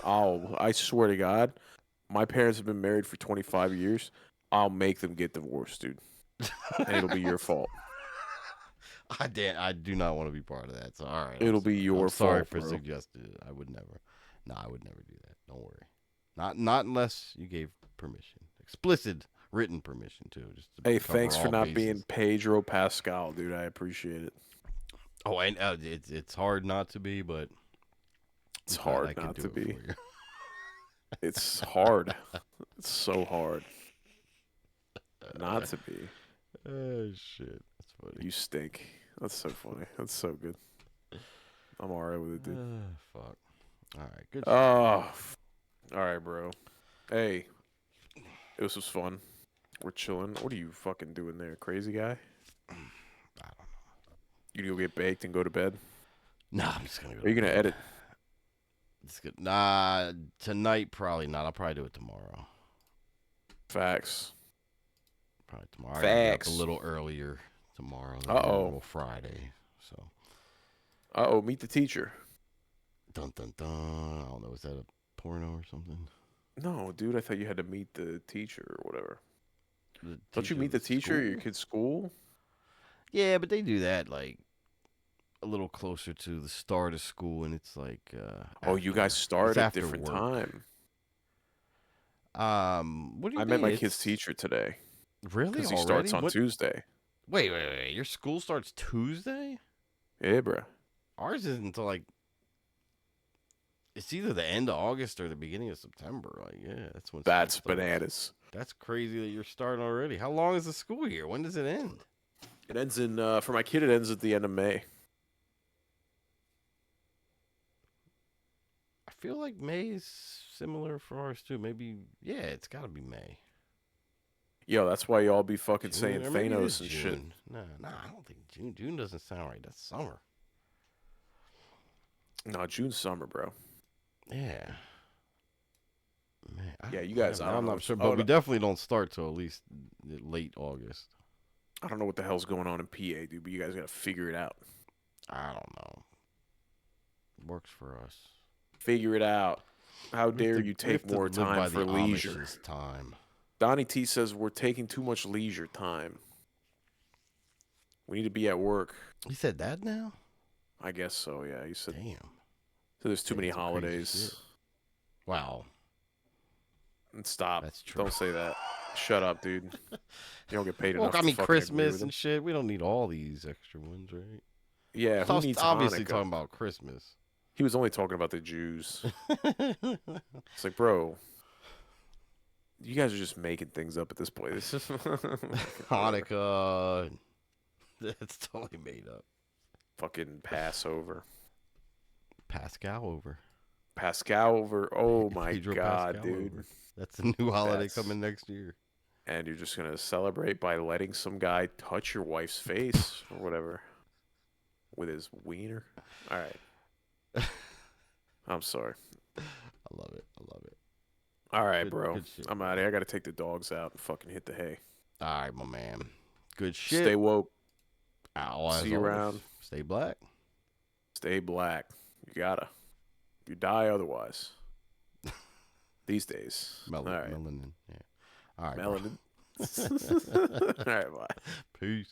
I swear to God, my parents have been married for 25 years. I'll make them get divorced, dude. And it'll be your fault. I do not want to be part of that. So all right. It'll be your I'm sorry fault, for bro. suggesting it. I would never. No, I would never do that. Don't worry. Not unless you gave permission, explicit written permission too. Just to Hey, cover thanks for all not bases. being Pedro Pascal, dude. I appreciate it. Oh, and it's hard not to be, but It's I'm glad I hard can not do to it be. for you. It's hard. It's so hard not to be. Oh shit, that's funny. You stink. That's so funny. That's so good. I'm alright with it, dude. Fuck. All right, good. Oh, all right, bro. Hey, this was fun. We're chilling. What are you fucking doing there, crazy guy? I don't know. You go get baked and go to bed. No, I'm just gonna go. Are you to gonna bed. edit? It's good. Nah, tonight probably not. I'll probably do it tomorrow. Facts. Probably tomorrow. I gotta get up a Facts. little earlier tomorrow than Uh-oh. normal Friday. So Meet the teacher. dun dun dun. I don't know. Is that a porno or something? No, dude, I thought you had to meet the teacher or whatever. The Don't you teacher meet of the teacher at your school? kid's school? Yeah, but they do that like a little closer to the start of school, and it's like Oh, you guys it's start at after different work. time. What do you I mean? met my kid's It's teacher today really because he already? starts on What? Tuesday. Wait. Your school starts Tuesday? Yeah, bruh. Ours isn't until like it's either the end of August or the beginning of September. Like, yeah, that's when school That's starts. bananas. That's crazy that you're starting already. How long is the school year? When does it end? It ends in for my kid. It ends at the end of May. I feel like May is similar for ours too. Maybe, yeah, it's got to be May. Yo, that's why y'all be fucking June, saying or maybe it Thanos is and shit. June. No, I don't think June. June doesn't sound right. That's summer. No, June's summer, bro. Yeah. Man, Yeah, you guys. I don't I'm know. not What's, sure, oh, but we definitely don't start till at least late August. I don't know what the hell's going on in PA, dude. But you guys gotta figure it out. I don't know. Works for us. Figure it out. How We have dare to- you we have take to more live by time for the leisure? Amish's time. Donnie T says we're taking too much leisure time. We need to be at work. He said that now? I guess so. Yeah, he said. Damn. So there's too Saying many some crazy holidays. shit. Wow. And stop. That's true. Don't say that. Shut up, dude. You don't get paid Well, enough. I to mean, fucking agree Christmas with and him. shit. We don't need all these extra ones, right? Yeah, I who was needs obviously Hanukkah? talking about Christmas. He was only talking about the Jews. It's like, bro, you guys are just making things up at this point. Hanukkah. That's totally made up. Fucking Passover. Pascal over. Pascal over. Oh my Pedro god, Pascal dude. over. That's a new holiday That's- coming next year. And you're just gonna celebrate by letting some guy touch your wife's face or whatever with his wiener. All right. I'm sorry. I love it. All right, Good- bro. good shit, I'm out of here. I gotta take the dogs out and fucking hit the hay. All right, my man. Good shit. Stay woke. As See you always, around. Stay black. Stay black. You gotta. You die otherwise. These days. All right. Melanin. Yeah. All right. bro. Melanin. All right, bye. Peace.